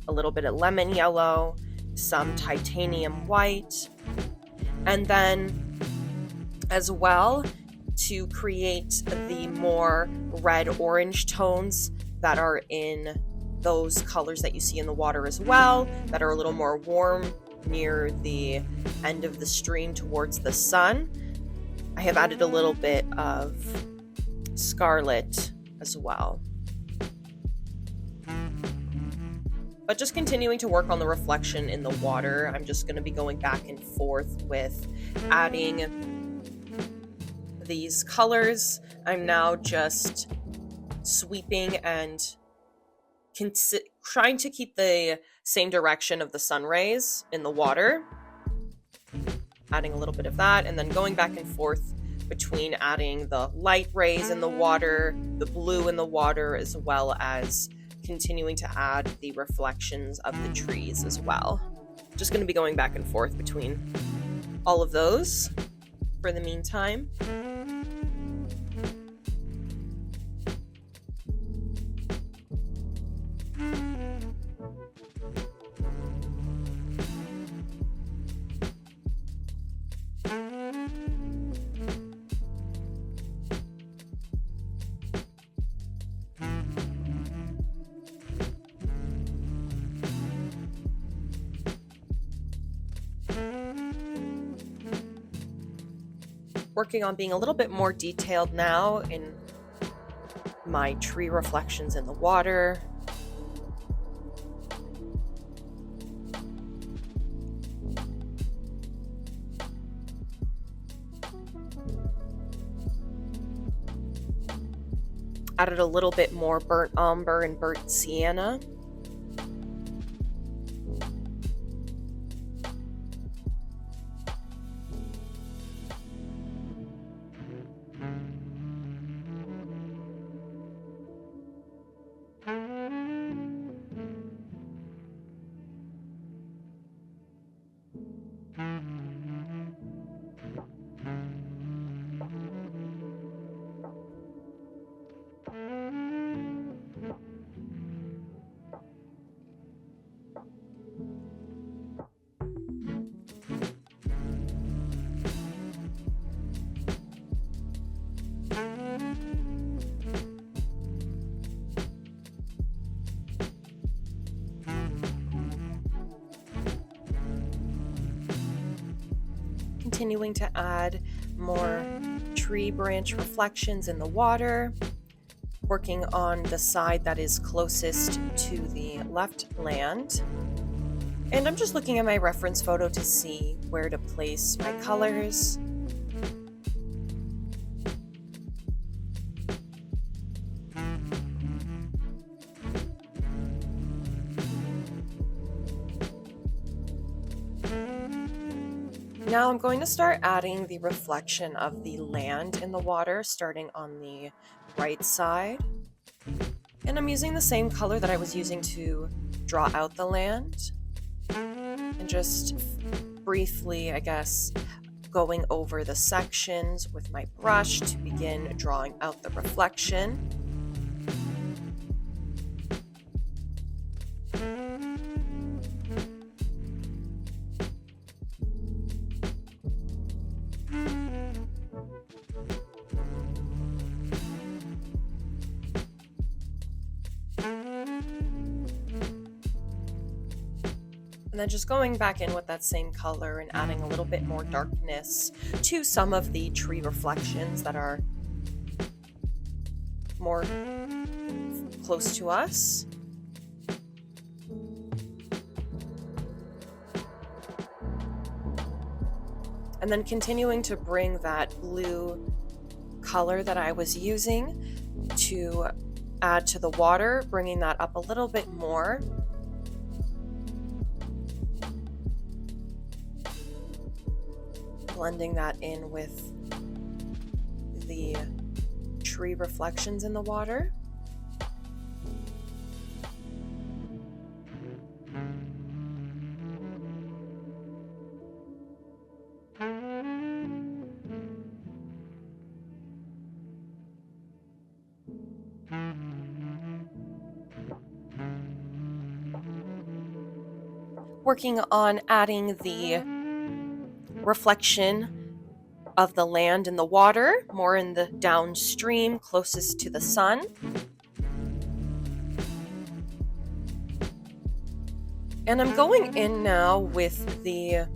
S1: a little bit of lemon yellow, some titanium white, and then as well to create the more red-orange tones that are in those colors that you see in the water as well, that are a little more warm near the end of the stream towards the sun. I have added a little bit of scarlet as well. But just continuing to work on the reflection in the water, I'm just going to be going back and forth with adding these colors. I'm now just sweeping and trying to keep the same direction of the sun rays in the water. Adding a little bit of that, and then going back and forth between adding the light rays in the water, the blue in the water, as well as continuing to add the reflections of the trees as well. Just going to be going back and forth between all of those for the meantime. Working on being a little bit more detailed now in my tree reflections in the water. Added a little bit more burnt umber and burnt sienna. Continuing to add more tree branch reflections in the water. working on the side that is closest to the left land. And I'm just looking at my reference photo to see where to place my colors. Now I'm going to start adding the reflection of the land in the water, starting on the right side. And I'm using the same color that I was using to draw out the land. And just briefly, I guess, going over the sections with my brush to begin drawing out the reflection. And then just going back in with that same color and adding a little bit more darkness to some of the tree reflections that are more close to us. And then continuing to bring that blue color that I was using to add to the water, bringing that up a little bit more. Blending that in with the tree reflections in the water. Working on adding the reflection of the land in the water, more in the downstream, closest to the sun. And I'm going in now with a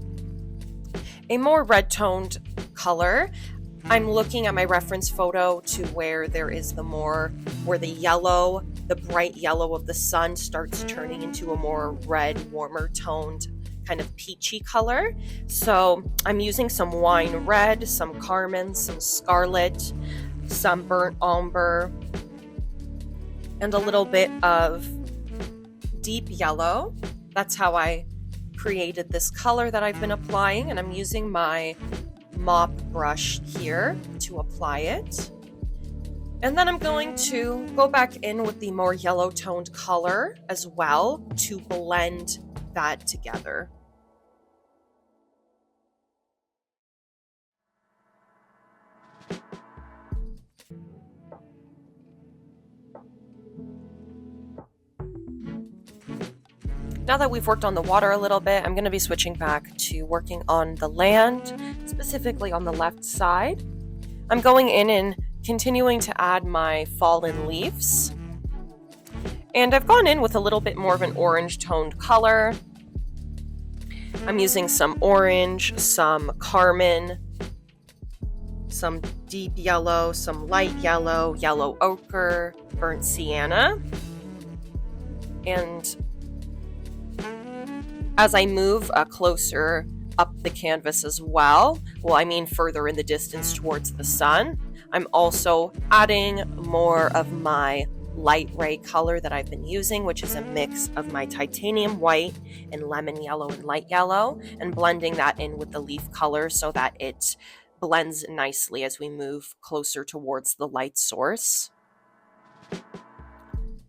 S1: more red-toned color. I'm looking at my reference photo to where there is where the yellow, the bright yellow of the sun starts turning into a more red, warmer toned kind of peachy color. So I'm using some wine red, some carmine, some scarlet, some burnt umber, and a little bit of deep yellow. That's how I created this color that I've been applying, and I'm using my mop brush here to apply it. And then I'm going to go back in with the more yellow toned color as well to blend that together. Now that we've worked on the water a little bit, I'm going to be switching back to working on the land, specifically on the left side. I'm going in and continuing to add my fallen leaves. And I've gone in with a little bit more of an orange toned color. I'm using some orange, some carmine, some deep yellow, some light yellow, yellow ochre, burnt sienna. And as I move closer up the canvas as well, further in the distance towards the sun, I'm also adding more of my light ray color that I've been using, which is a mix of my titanium white and lemon yellow and light yellow, and blending that in with the leaf color so that it blends nicely as we move closer towards the light source.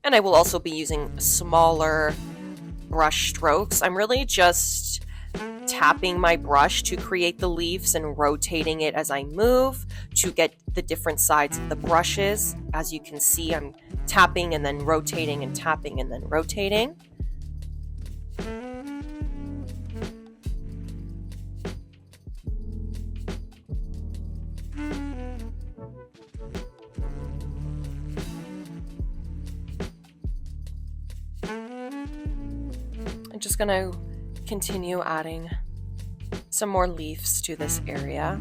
S1: And I will also be using smaller brush strokes. I'm really just tapping my brush to create the leaves and rotating it as I move to get the different sides of the brushes. As you can see, I'm tapping and then rotating and tapping and then rotating. I'm just going to continue adding some more leaves to this area.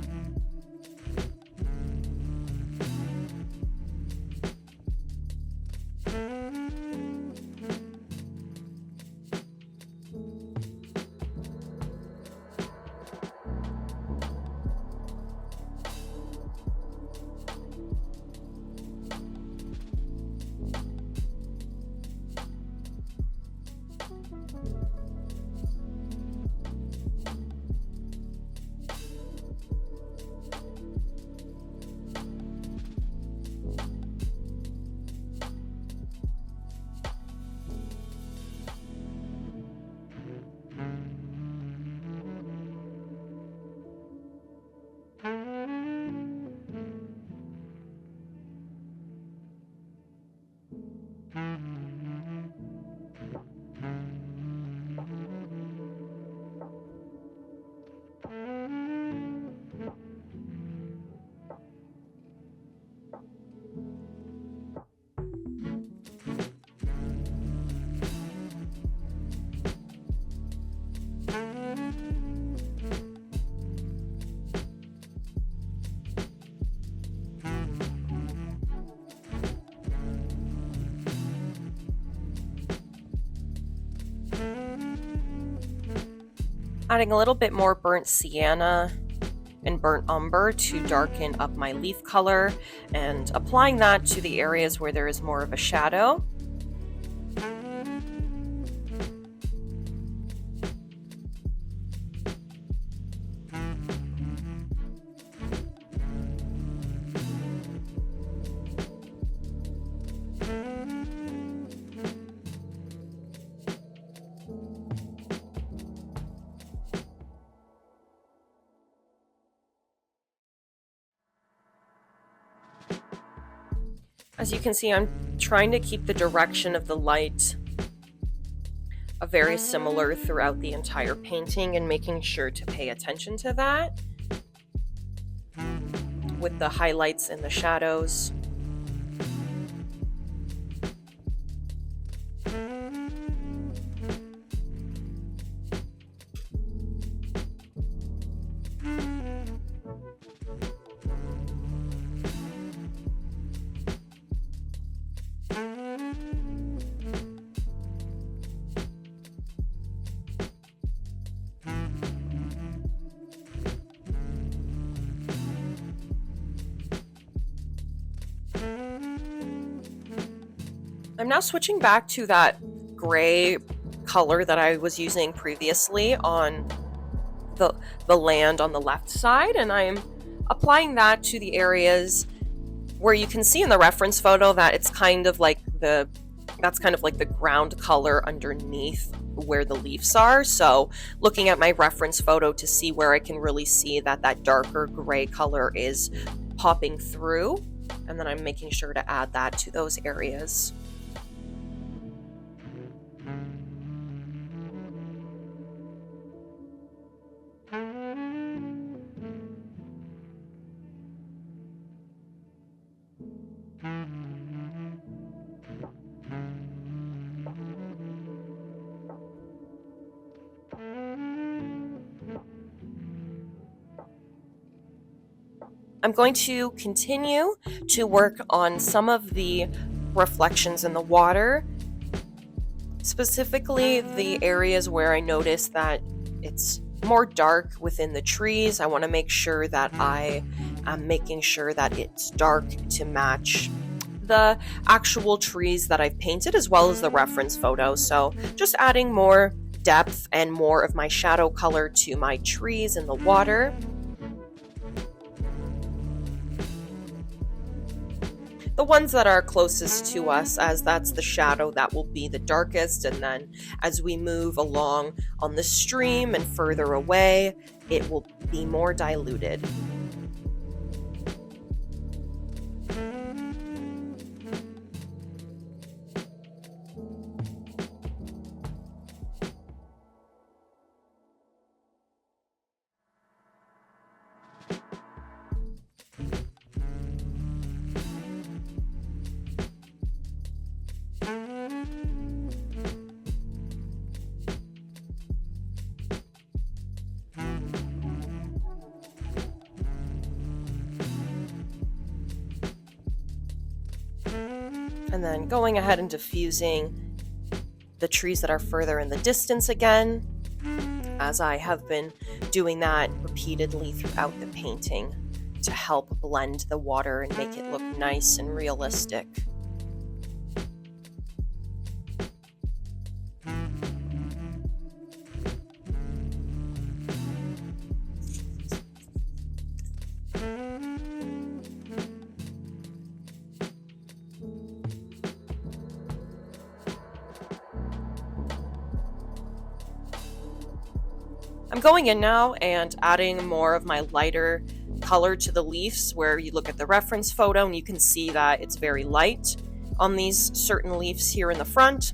S1: Adding a little bit more burnt sienna and burnt umber to darken up my leaf color, and applying that to the areas where there is more of a shadow. As you can see, I'm trying to keep the direction of the light very similar throughout the entire painting and making sure to pay attention to that with the highlights and the shadows. I'm now switching back to that gray color that I was using previously on the land on the left side, and I'm applying that to the areas where you can see in the reference photo that it's kind of like that's kind of like the ground color underneath where the leaves are. So looking at my reference photo to see where I can really see that that darker gray color is popping through, and then I'm making sure to add that to those areas. I'm going to continue to work on some of the reflections in the water, specifically the areas where I notice that it's more dark within the trees. I want to make sure that I am making sure that it's dark to match the actual trees that I've painted as well as the reference photo. So just adding more depth and more of my shadow color to my trees in the water. The ones that are closest to us, as that's the shadow that will be the darkest, and then as we move along on the stream and further away, it will be more diluted. And then going ahead and diffusing the trees that are further in the distance again, as I have been doing that repeatedly throughout the painting to help blend the water and make it look nice and realistic. I'm going in now and adding more of my lighter color to the leaves where you look at the reference photo and you can see that it's very light. on these certain leaves here in the front.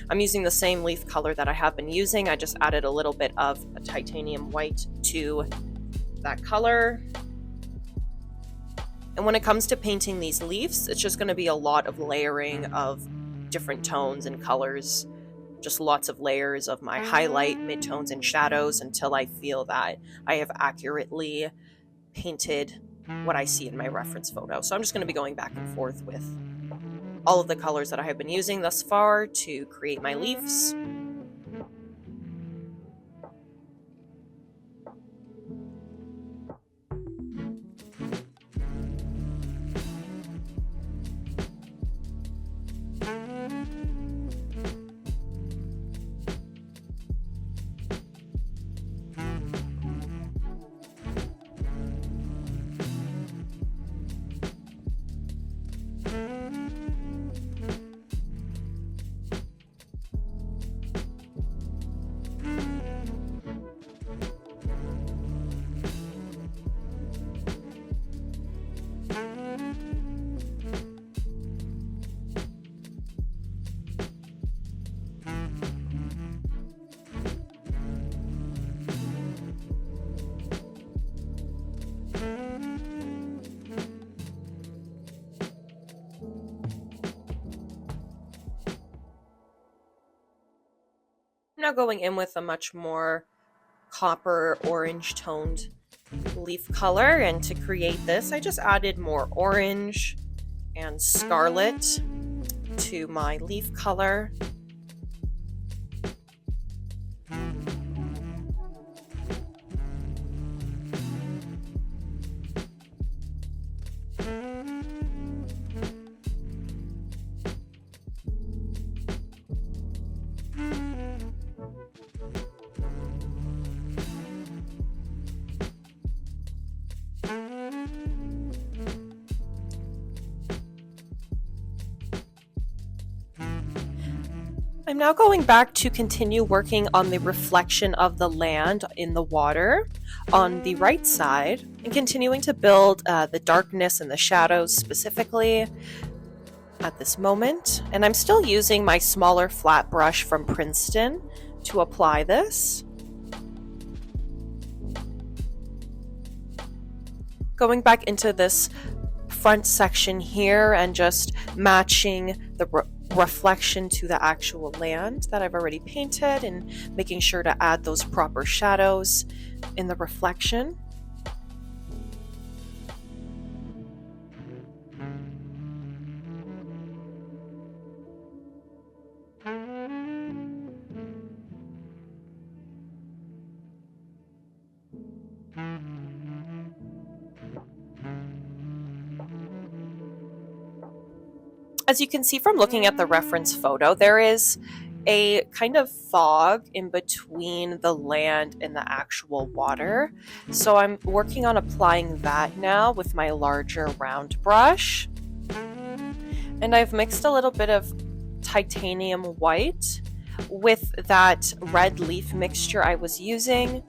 S1: I'm using the same leaf color that I have been using. I just added a little bit of a titanium white to that color. And when it comes to painting these leaves, it's just going to be a lot of layering of different tones and colors. Just lots of layers of my highlight, midtones, and shadows until I feel that I have accurately painted what I see in my reference photo. So I'm just going to be going back and forth with all of the colors that I have been using thus far to create my leaves. I'm now going in with a much more copper orange toned leaf color, and to create this I just added more orange and scarlet to my leaf color. I'm now going back to continue working on the reflection of the land in the water on the right side and continuing to build the darkness and the shadows specifically at this moment. And I'm still using my smaller flat brush from Princeton to apply this. Going back into this front section here and just matching the reflection to the actual land that I've already painted and making sure to add those proper shadows in the reflection. As you can see from looking at the reference photo, there is a kind of fog in between the land and the actual water. So I'm working on applying that now with my larger round brush. And I've mixed a little bit of titanium white with that red leaf mixture I was using,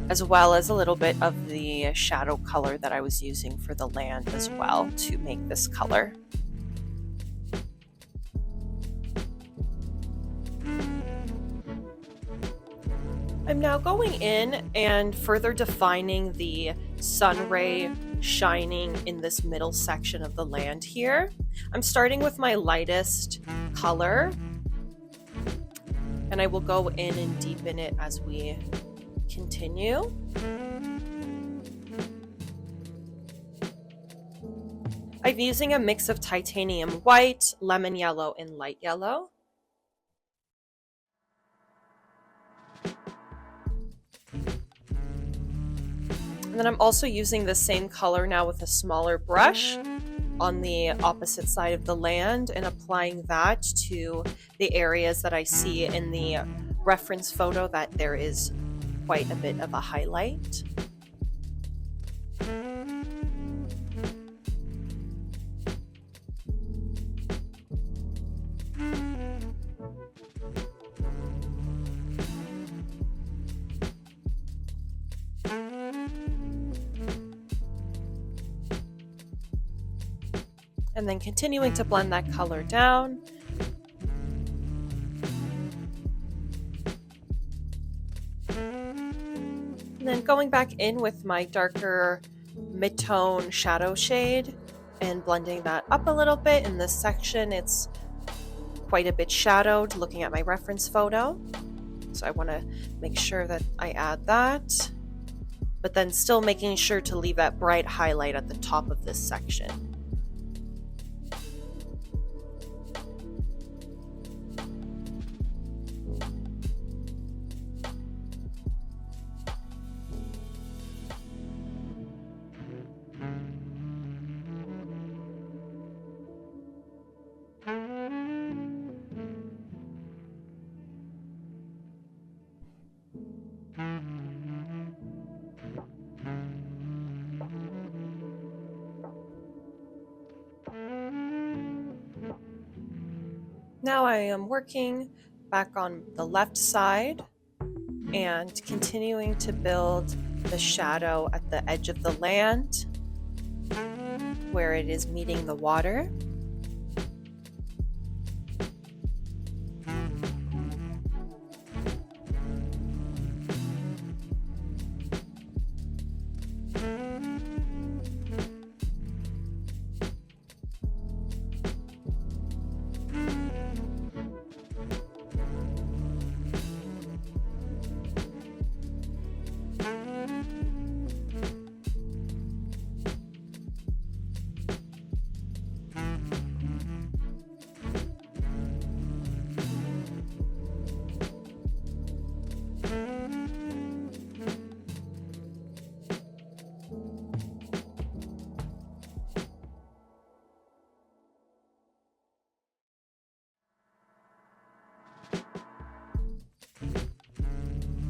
S1: as well as a little bit of the shadow color that I was using for the land as well to make this color. I'm now going in and further defining the sun ray shining in this middle section of the land here. I'm starting with my lightest color, and I will go in and deepen it as we continue. I'm using a mix of titanium white, lemon yellow, and light yellow. And then I'm also using the same color now with a smaller brush on the opposite side of the land and applying that to the areas that I see in the reference photo that there is quite a bit of a highlight. And then continuing to blend that color down. And then going back in with my darker mid-tone shadow shade and blending that up a little bit. In this section, it's quite a bit shadowed looking at my reference photo. So I want to make sure that I add that, but then still making sure to leave that bright highlight at the top of this section. Now I am working back on the left side and continuing to build the shadow at the edge of the land where it is meeting the water.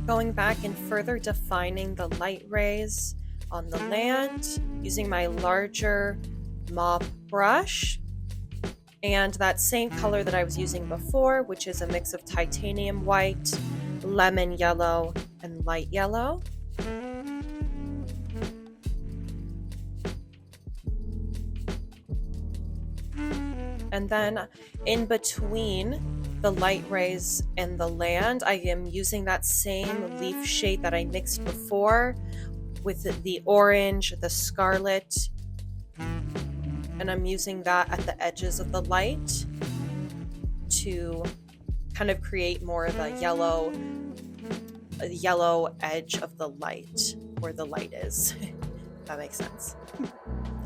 S1: Going back and further defining the light rays on the land using my larger mop brush and that same color that I was using before, which is a mix of titanium white, lemon yellow, and light yellow. And then in between the light rays and the land, I am using that same leaf shade that I mixed before with the orange, the scarlet, and I'm using that at the edges of the light to kind of create more of a yellow edge of the light where the light is. If that makes sense.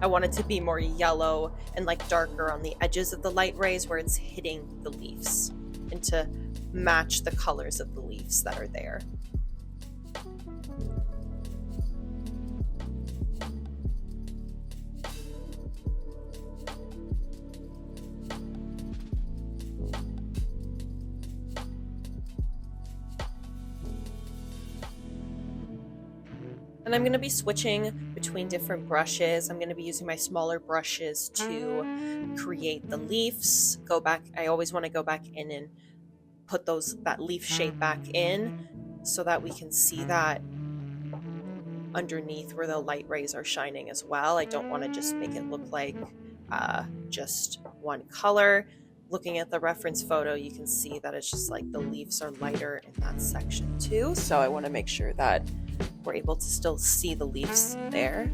S1: I want it to be more yellow and like darker on the edges of the light rays where it's hitting the leaves and to match the colors of the leaves that are there. And I'm going to be switching between different brushes. I'm going to be using my smaller brushes to create the leaves. I always want to go back in and put that leaf shape back in so that we can see that underneath where the light rays are shining as well. I don't want to just make it look like just one color. Looking at the reference photo, you can see that it's just like the leaves are lighter in that section too. So I want to make sure that we're able to still see the leaves there.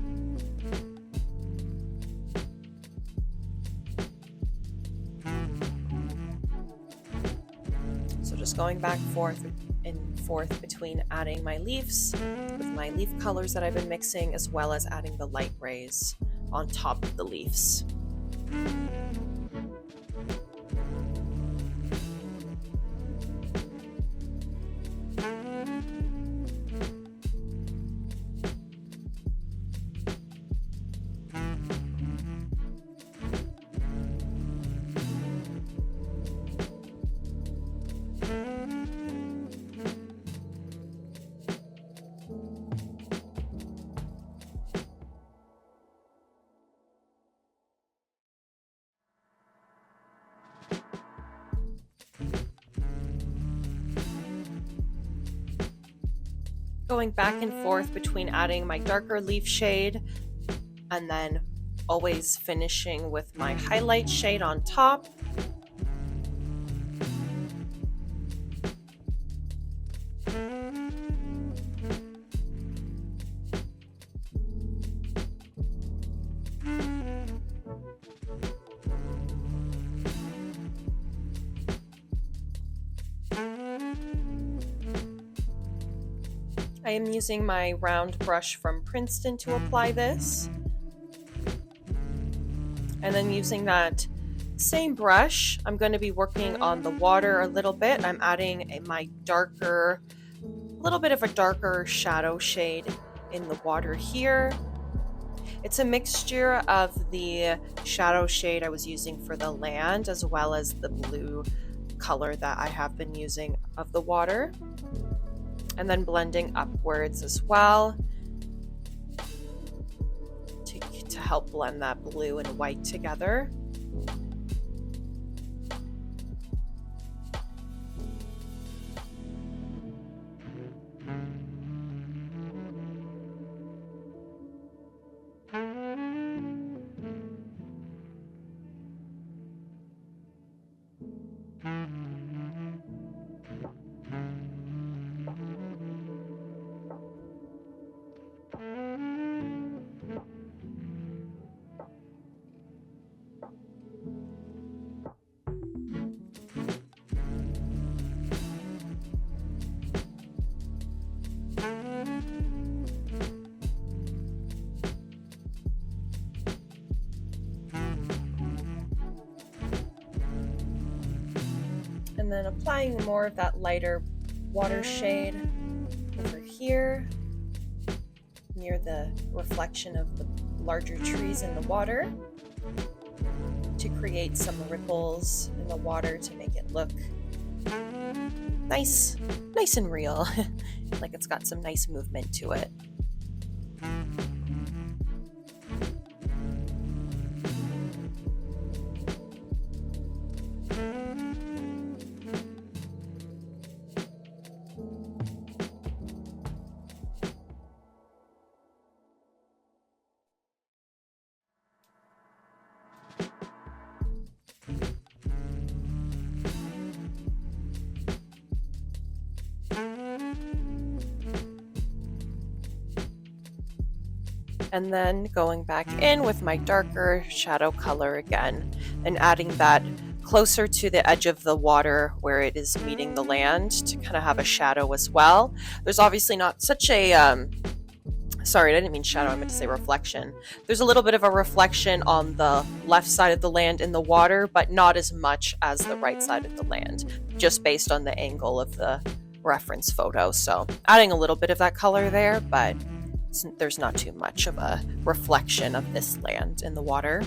S1: So just going back and forth between adding my leaves with my leaf colors that I've been mixing, as well as adding the light rays on top of the leaves. Going back and forth between adding my darker leaf shade and then always finishing with my highlight shade on top. I am using my round brush from Princeton to apply this. And then using that same brush, I'm going to be working on the water a little bit. I'm adding a little bit of a darker shadow shade in the water here. It's a mixture of the shadow shade I was using for the land as well as the blue color that I have been using of the water. And then blending upwards as well to help blend that blue and white together. And then applying more of that lighter water shade over here near the reflection of the larger trees in the water to create some ripples in the water to make it look nice and real, like it's got some nice movement to it. And then going back in with my darker shadow color again and adding that closer to the edge of the water where it is meeting the land to kind of have a shadow as well. There's obviously not such a, sorry, I didn't mean shadow, I meant to say reflection. There's a little bit of a reflection on the left side of the land in the water, but not as much as the right side of the land, just based on the angle of the reference photo. So adding a little bit of that color there, but there's not too much of a reflection of this land in the water.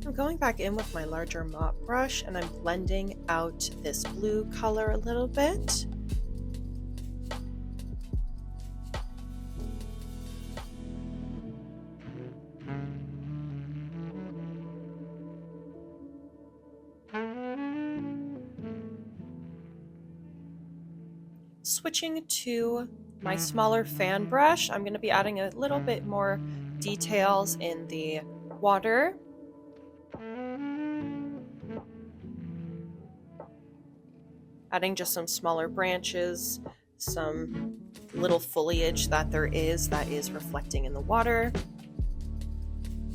S1: I'm going back in with my larger mop brush and I'm blending out this blue color a little bit. Switching to my smaller fan brush, I'm going to be adding a little bit more details in the water. Adding just some smaller branches, some little foliage that is reflecting in the water.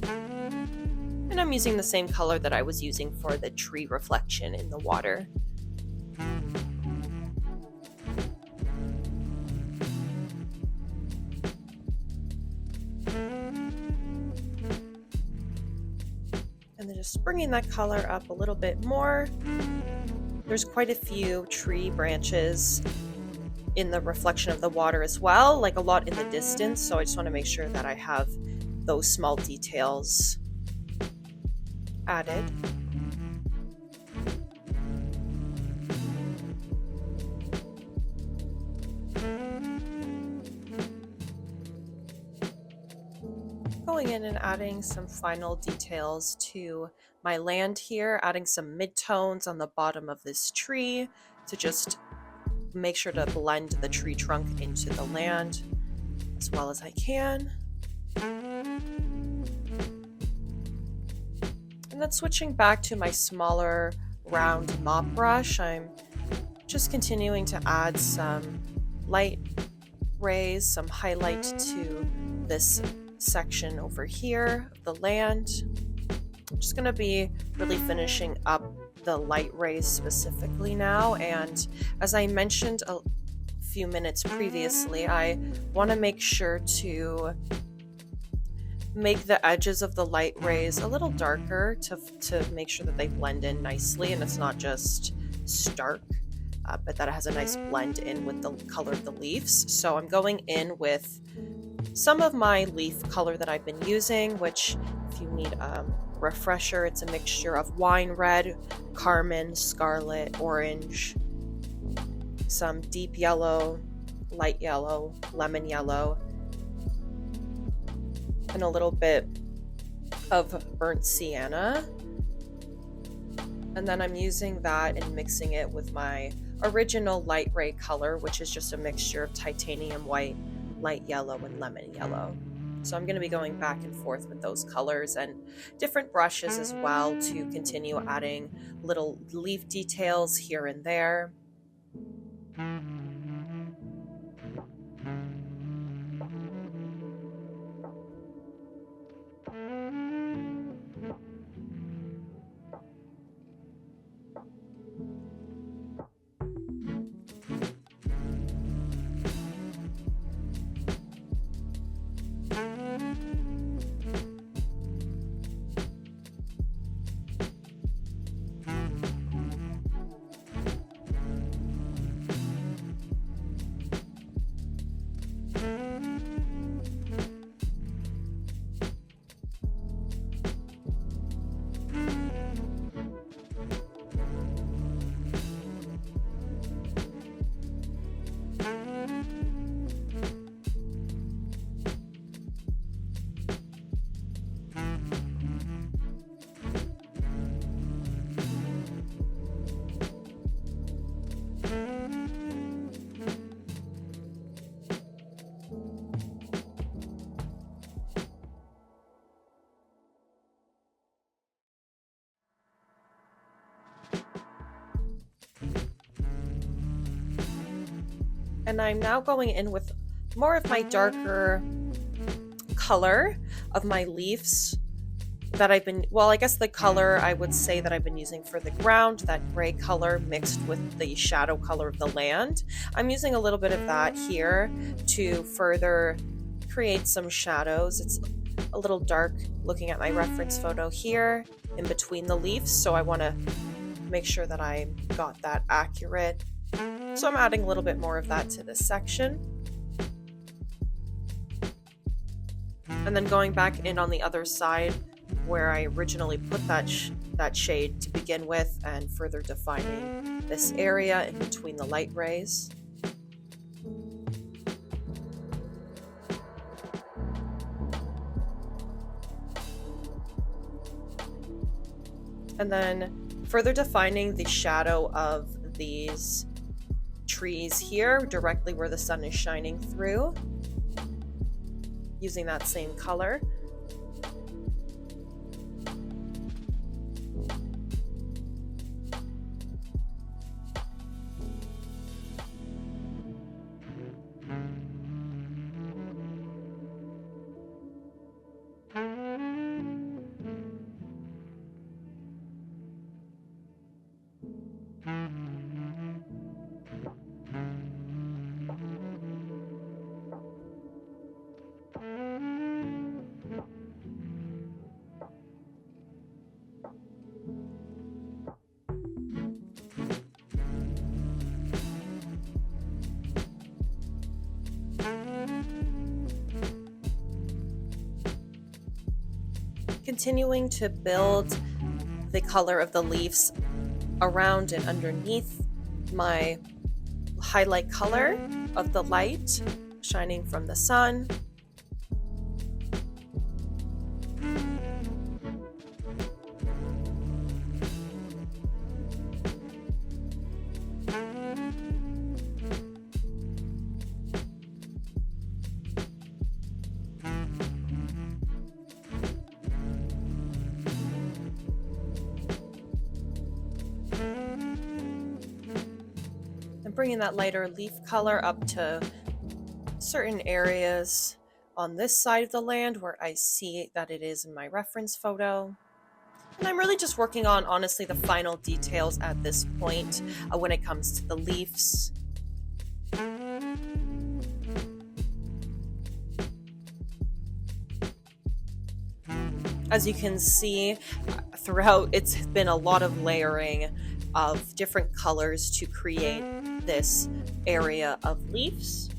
S1: And I'm using the same color that I was using for the tree reflection in the water. And then just bringing that color up a little bit more. There's quite a few tree branches in the reflection of the water as well, like a lot in the distance. So I just want to make sure that I have those small details added. Going in and adding some final details to my land here, adding some midtones on the bottom of this tree to just make sure to blend the tree trunk into the land as well as I can. And then switching back to my smaller round mop brush, I'm just continuing to add some light rays, some highlight to this section over here of the land. I'm just going to be really finishing up the light rays specifically now, and as I mentioned a few minutes previously, I want to make sure to make the edges of the light rays a little darker to make sure that they blend in nicely and it's not just stark, but that it has a nice blend in with the color of the leaves. So I'm going in with some of my leaf color that I've been using, which if you need a refresher, it's a mixture of wine red, carmine, scarlet, orange, some deep yellow, light yellow, lemon yellow, and a little bit of burnt sienna. And then I'm using that and mixing it with my original light ray color, which is just a mixture of titanium white, light yellow, and lemon yellow. So I'm going to be going back and forth with those colors and different brushes as well to continue adding little leaf details here and there. And I'm now going in with more of my darker color of my leaves that I've been, well, I guess the color I would say that I've been using for the ground, that gray color mixed with the shadow color of the land. I'm using a little bit of that here to further create some shadows. It's a little dark looking at my reference photo here in between the leaves, so I want to make sure that I got that accurate. So I'm adding a little bit more of that to this section. And then going back in on the other side where I originally put that shade to begin with and further defining this area in between the light rays. And then further defining the shadow of these trees here directly where the sun is shining through, using that same color. Continuing to build the color of the leaves around and underneath my highlight color of the light shining from the sun. bringing that lighter leaf color up to certain areas on this side of the land where I see that it is in my reference photo. And I'm really just working on, honestly, the final details at this point when it comes to the leaves. As you can see, throughout, it's been a lot of layering of different colors to create this area of leaves.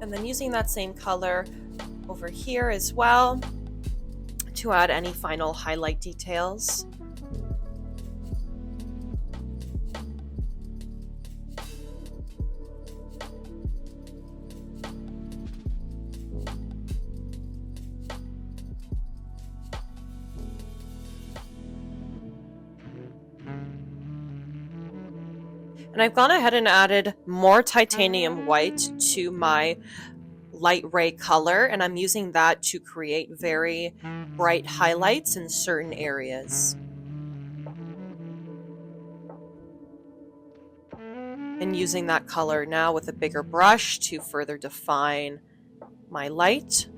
S1: And then using that same color over here as well to add any final highlight details. And I've gone ahead and added more titanium white to my light ray color, and I'm using that to create very bright highlights in certain areas. And using that color now with a bigger brush to further define my light.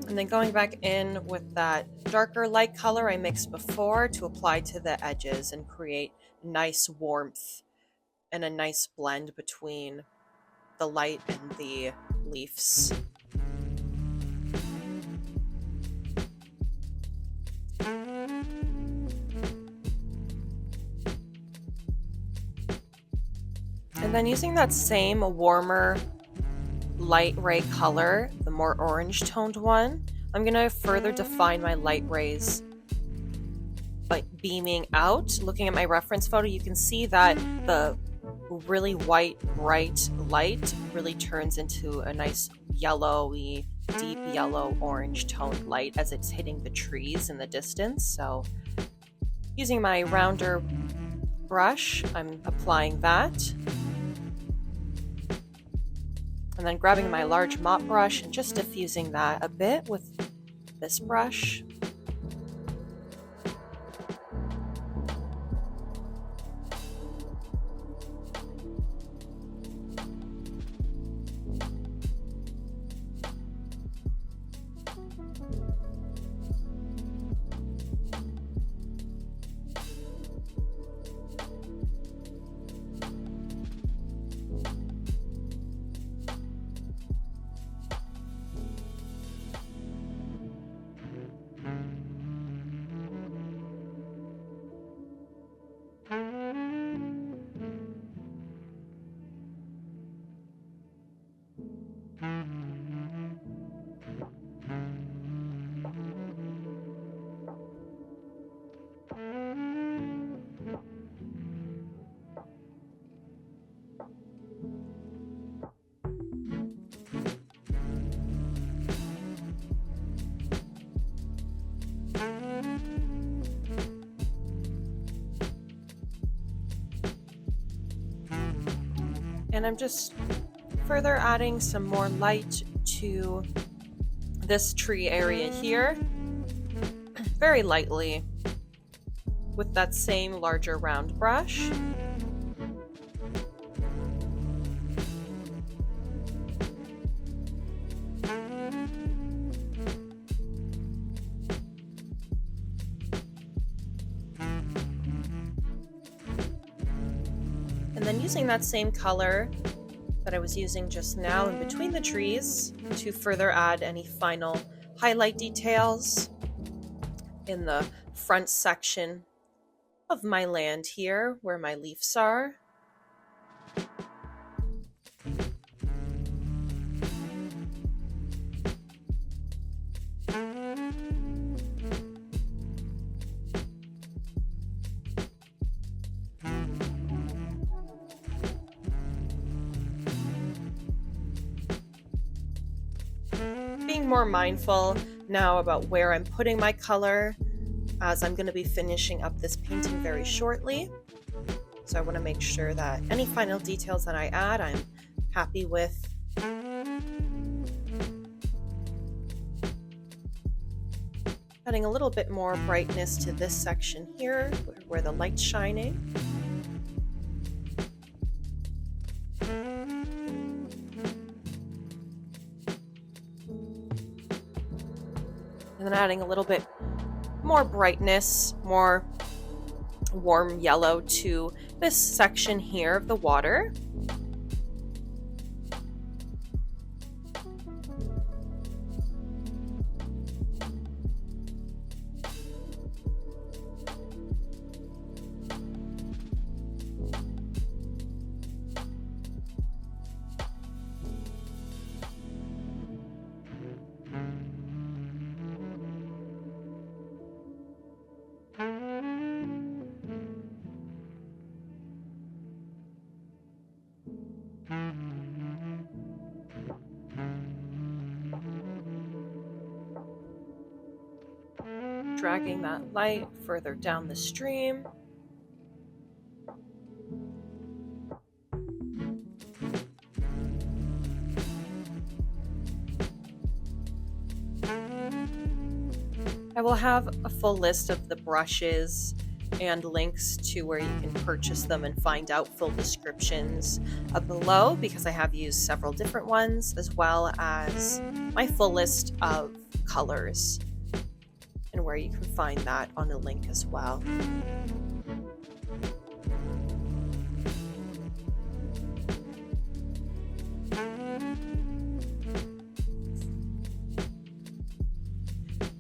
S1: And then going back in with that darker light color I mixed before to apply to the edges and create nice warmth and a nice blend between the light and the leaves. And then using that same warmer light ray color, the more orange toned one, I'm going to further define my light rays by beaming out. Looking at my reference photo, you can see that the really white, bright light really turns into a nice yellowy, deep yellow orange toned light as it's hitting the trees in the distance. So using my rounder brush, I'm applying that. And then grabbing my large mop brush and just diffusing that a bit with this brush. And I'm just further adding some more light to this tree area here, very lightly. with that same larger round brush. And then using that same color that I was using just now in between the trees to further add any final highlight details in the front section of my land here where my leaves are. Being more mindful now about where I'm putting my color, as I'm going to be finishing up this painting very shortly. So I want to make sure that any final details that I add, I'm happy with. Adding a little bit more brightness to this section here where the light's shining. And then adding a little bit more brightness, more warm yellow to this section here of the water. Dragging that light further down the stream. I will have a full list of the brushes and links to where you can purchase them and find out full descriptions below, because I have used several different ones, as well as my full list of colors and where you can find that on a link as well.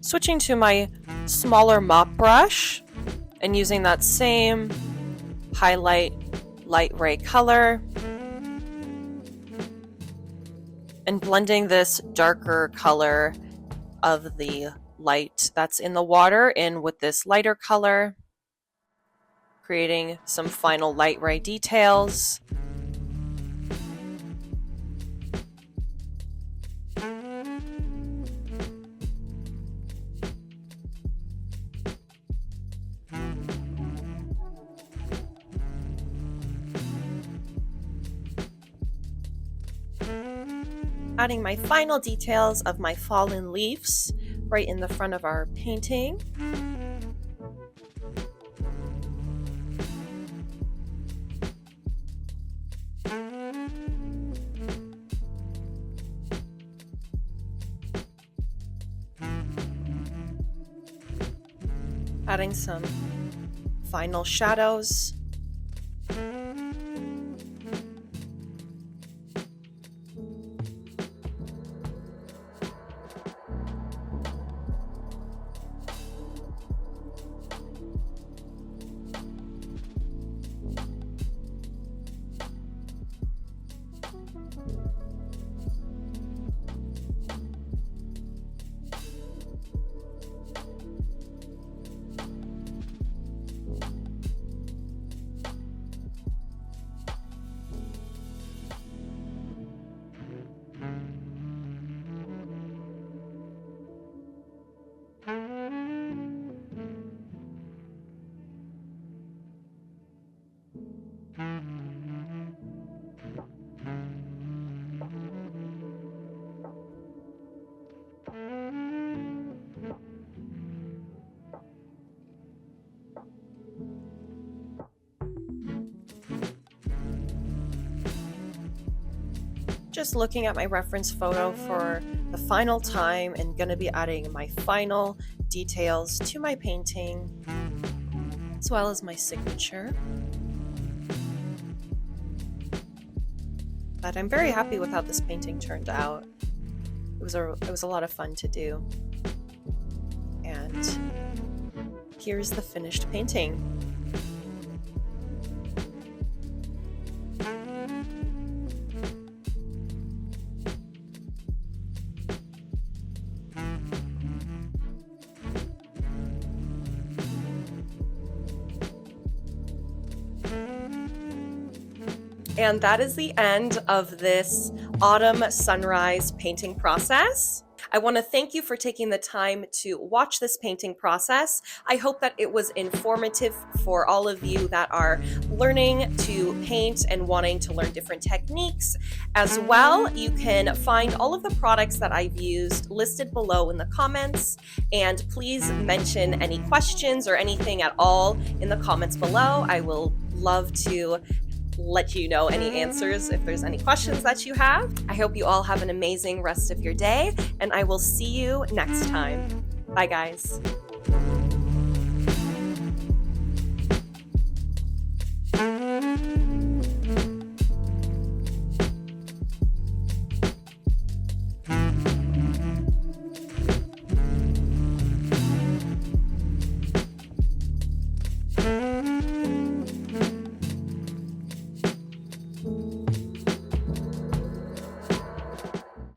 S1: Switching to my smaller mop brush and using that same highlight light ray color and blending this darker color of the light that's in the water in with this lighter color, creating some final light ray details. Adding my final details of my fallen leaves right in the front of our painting. Adding some final shadows. just looking at my reference photo for the final time and going to be adding my final details to my painting, as well as my signature. But I'm very happy with how this painting turned out. It was a lot of fun to do. And here's the finished painting. And that is the end of this autumn sunrise painting process. I want to thank you for taking the time to watch this painting process. I hope that it was informative for all of you that are learning to paint and wanting to learn different techniques. As well, you can find all of the products that I've used listed below in the comments, and please mention any questions or anything at all in the comments below. I will love to let you know any answers if there's any questions that you have. I hope you all have an amazing rest of your day, and I will see you next time. Bye, guys.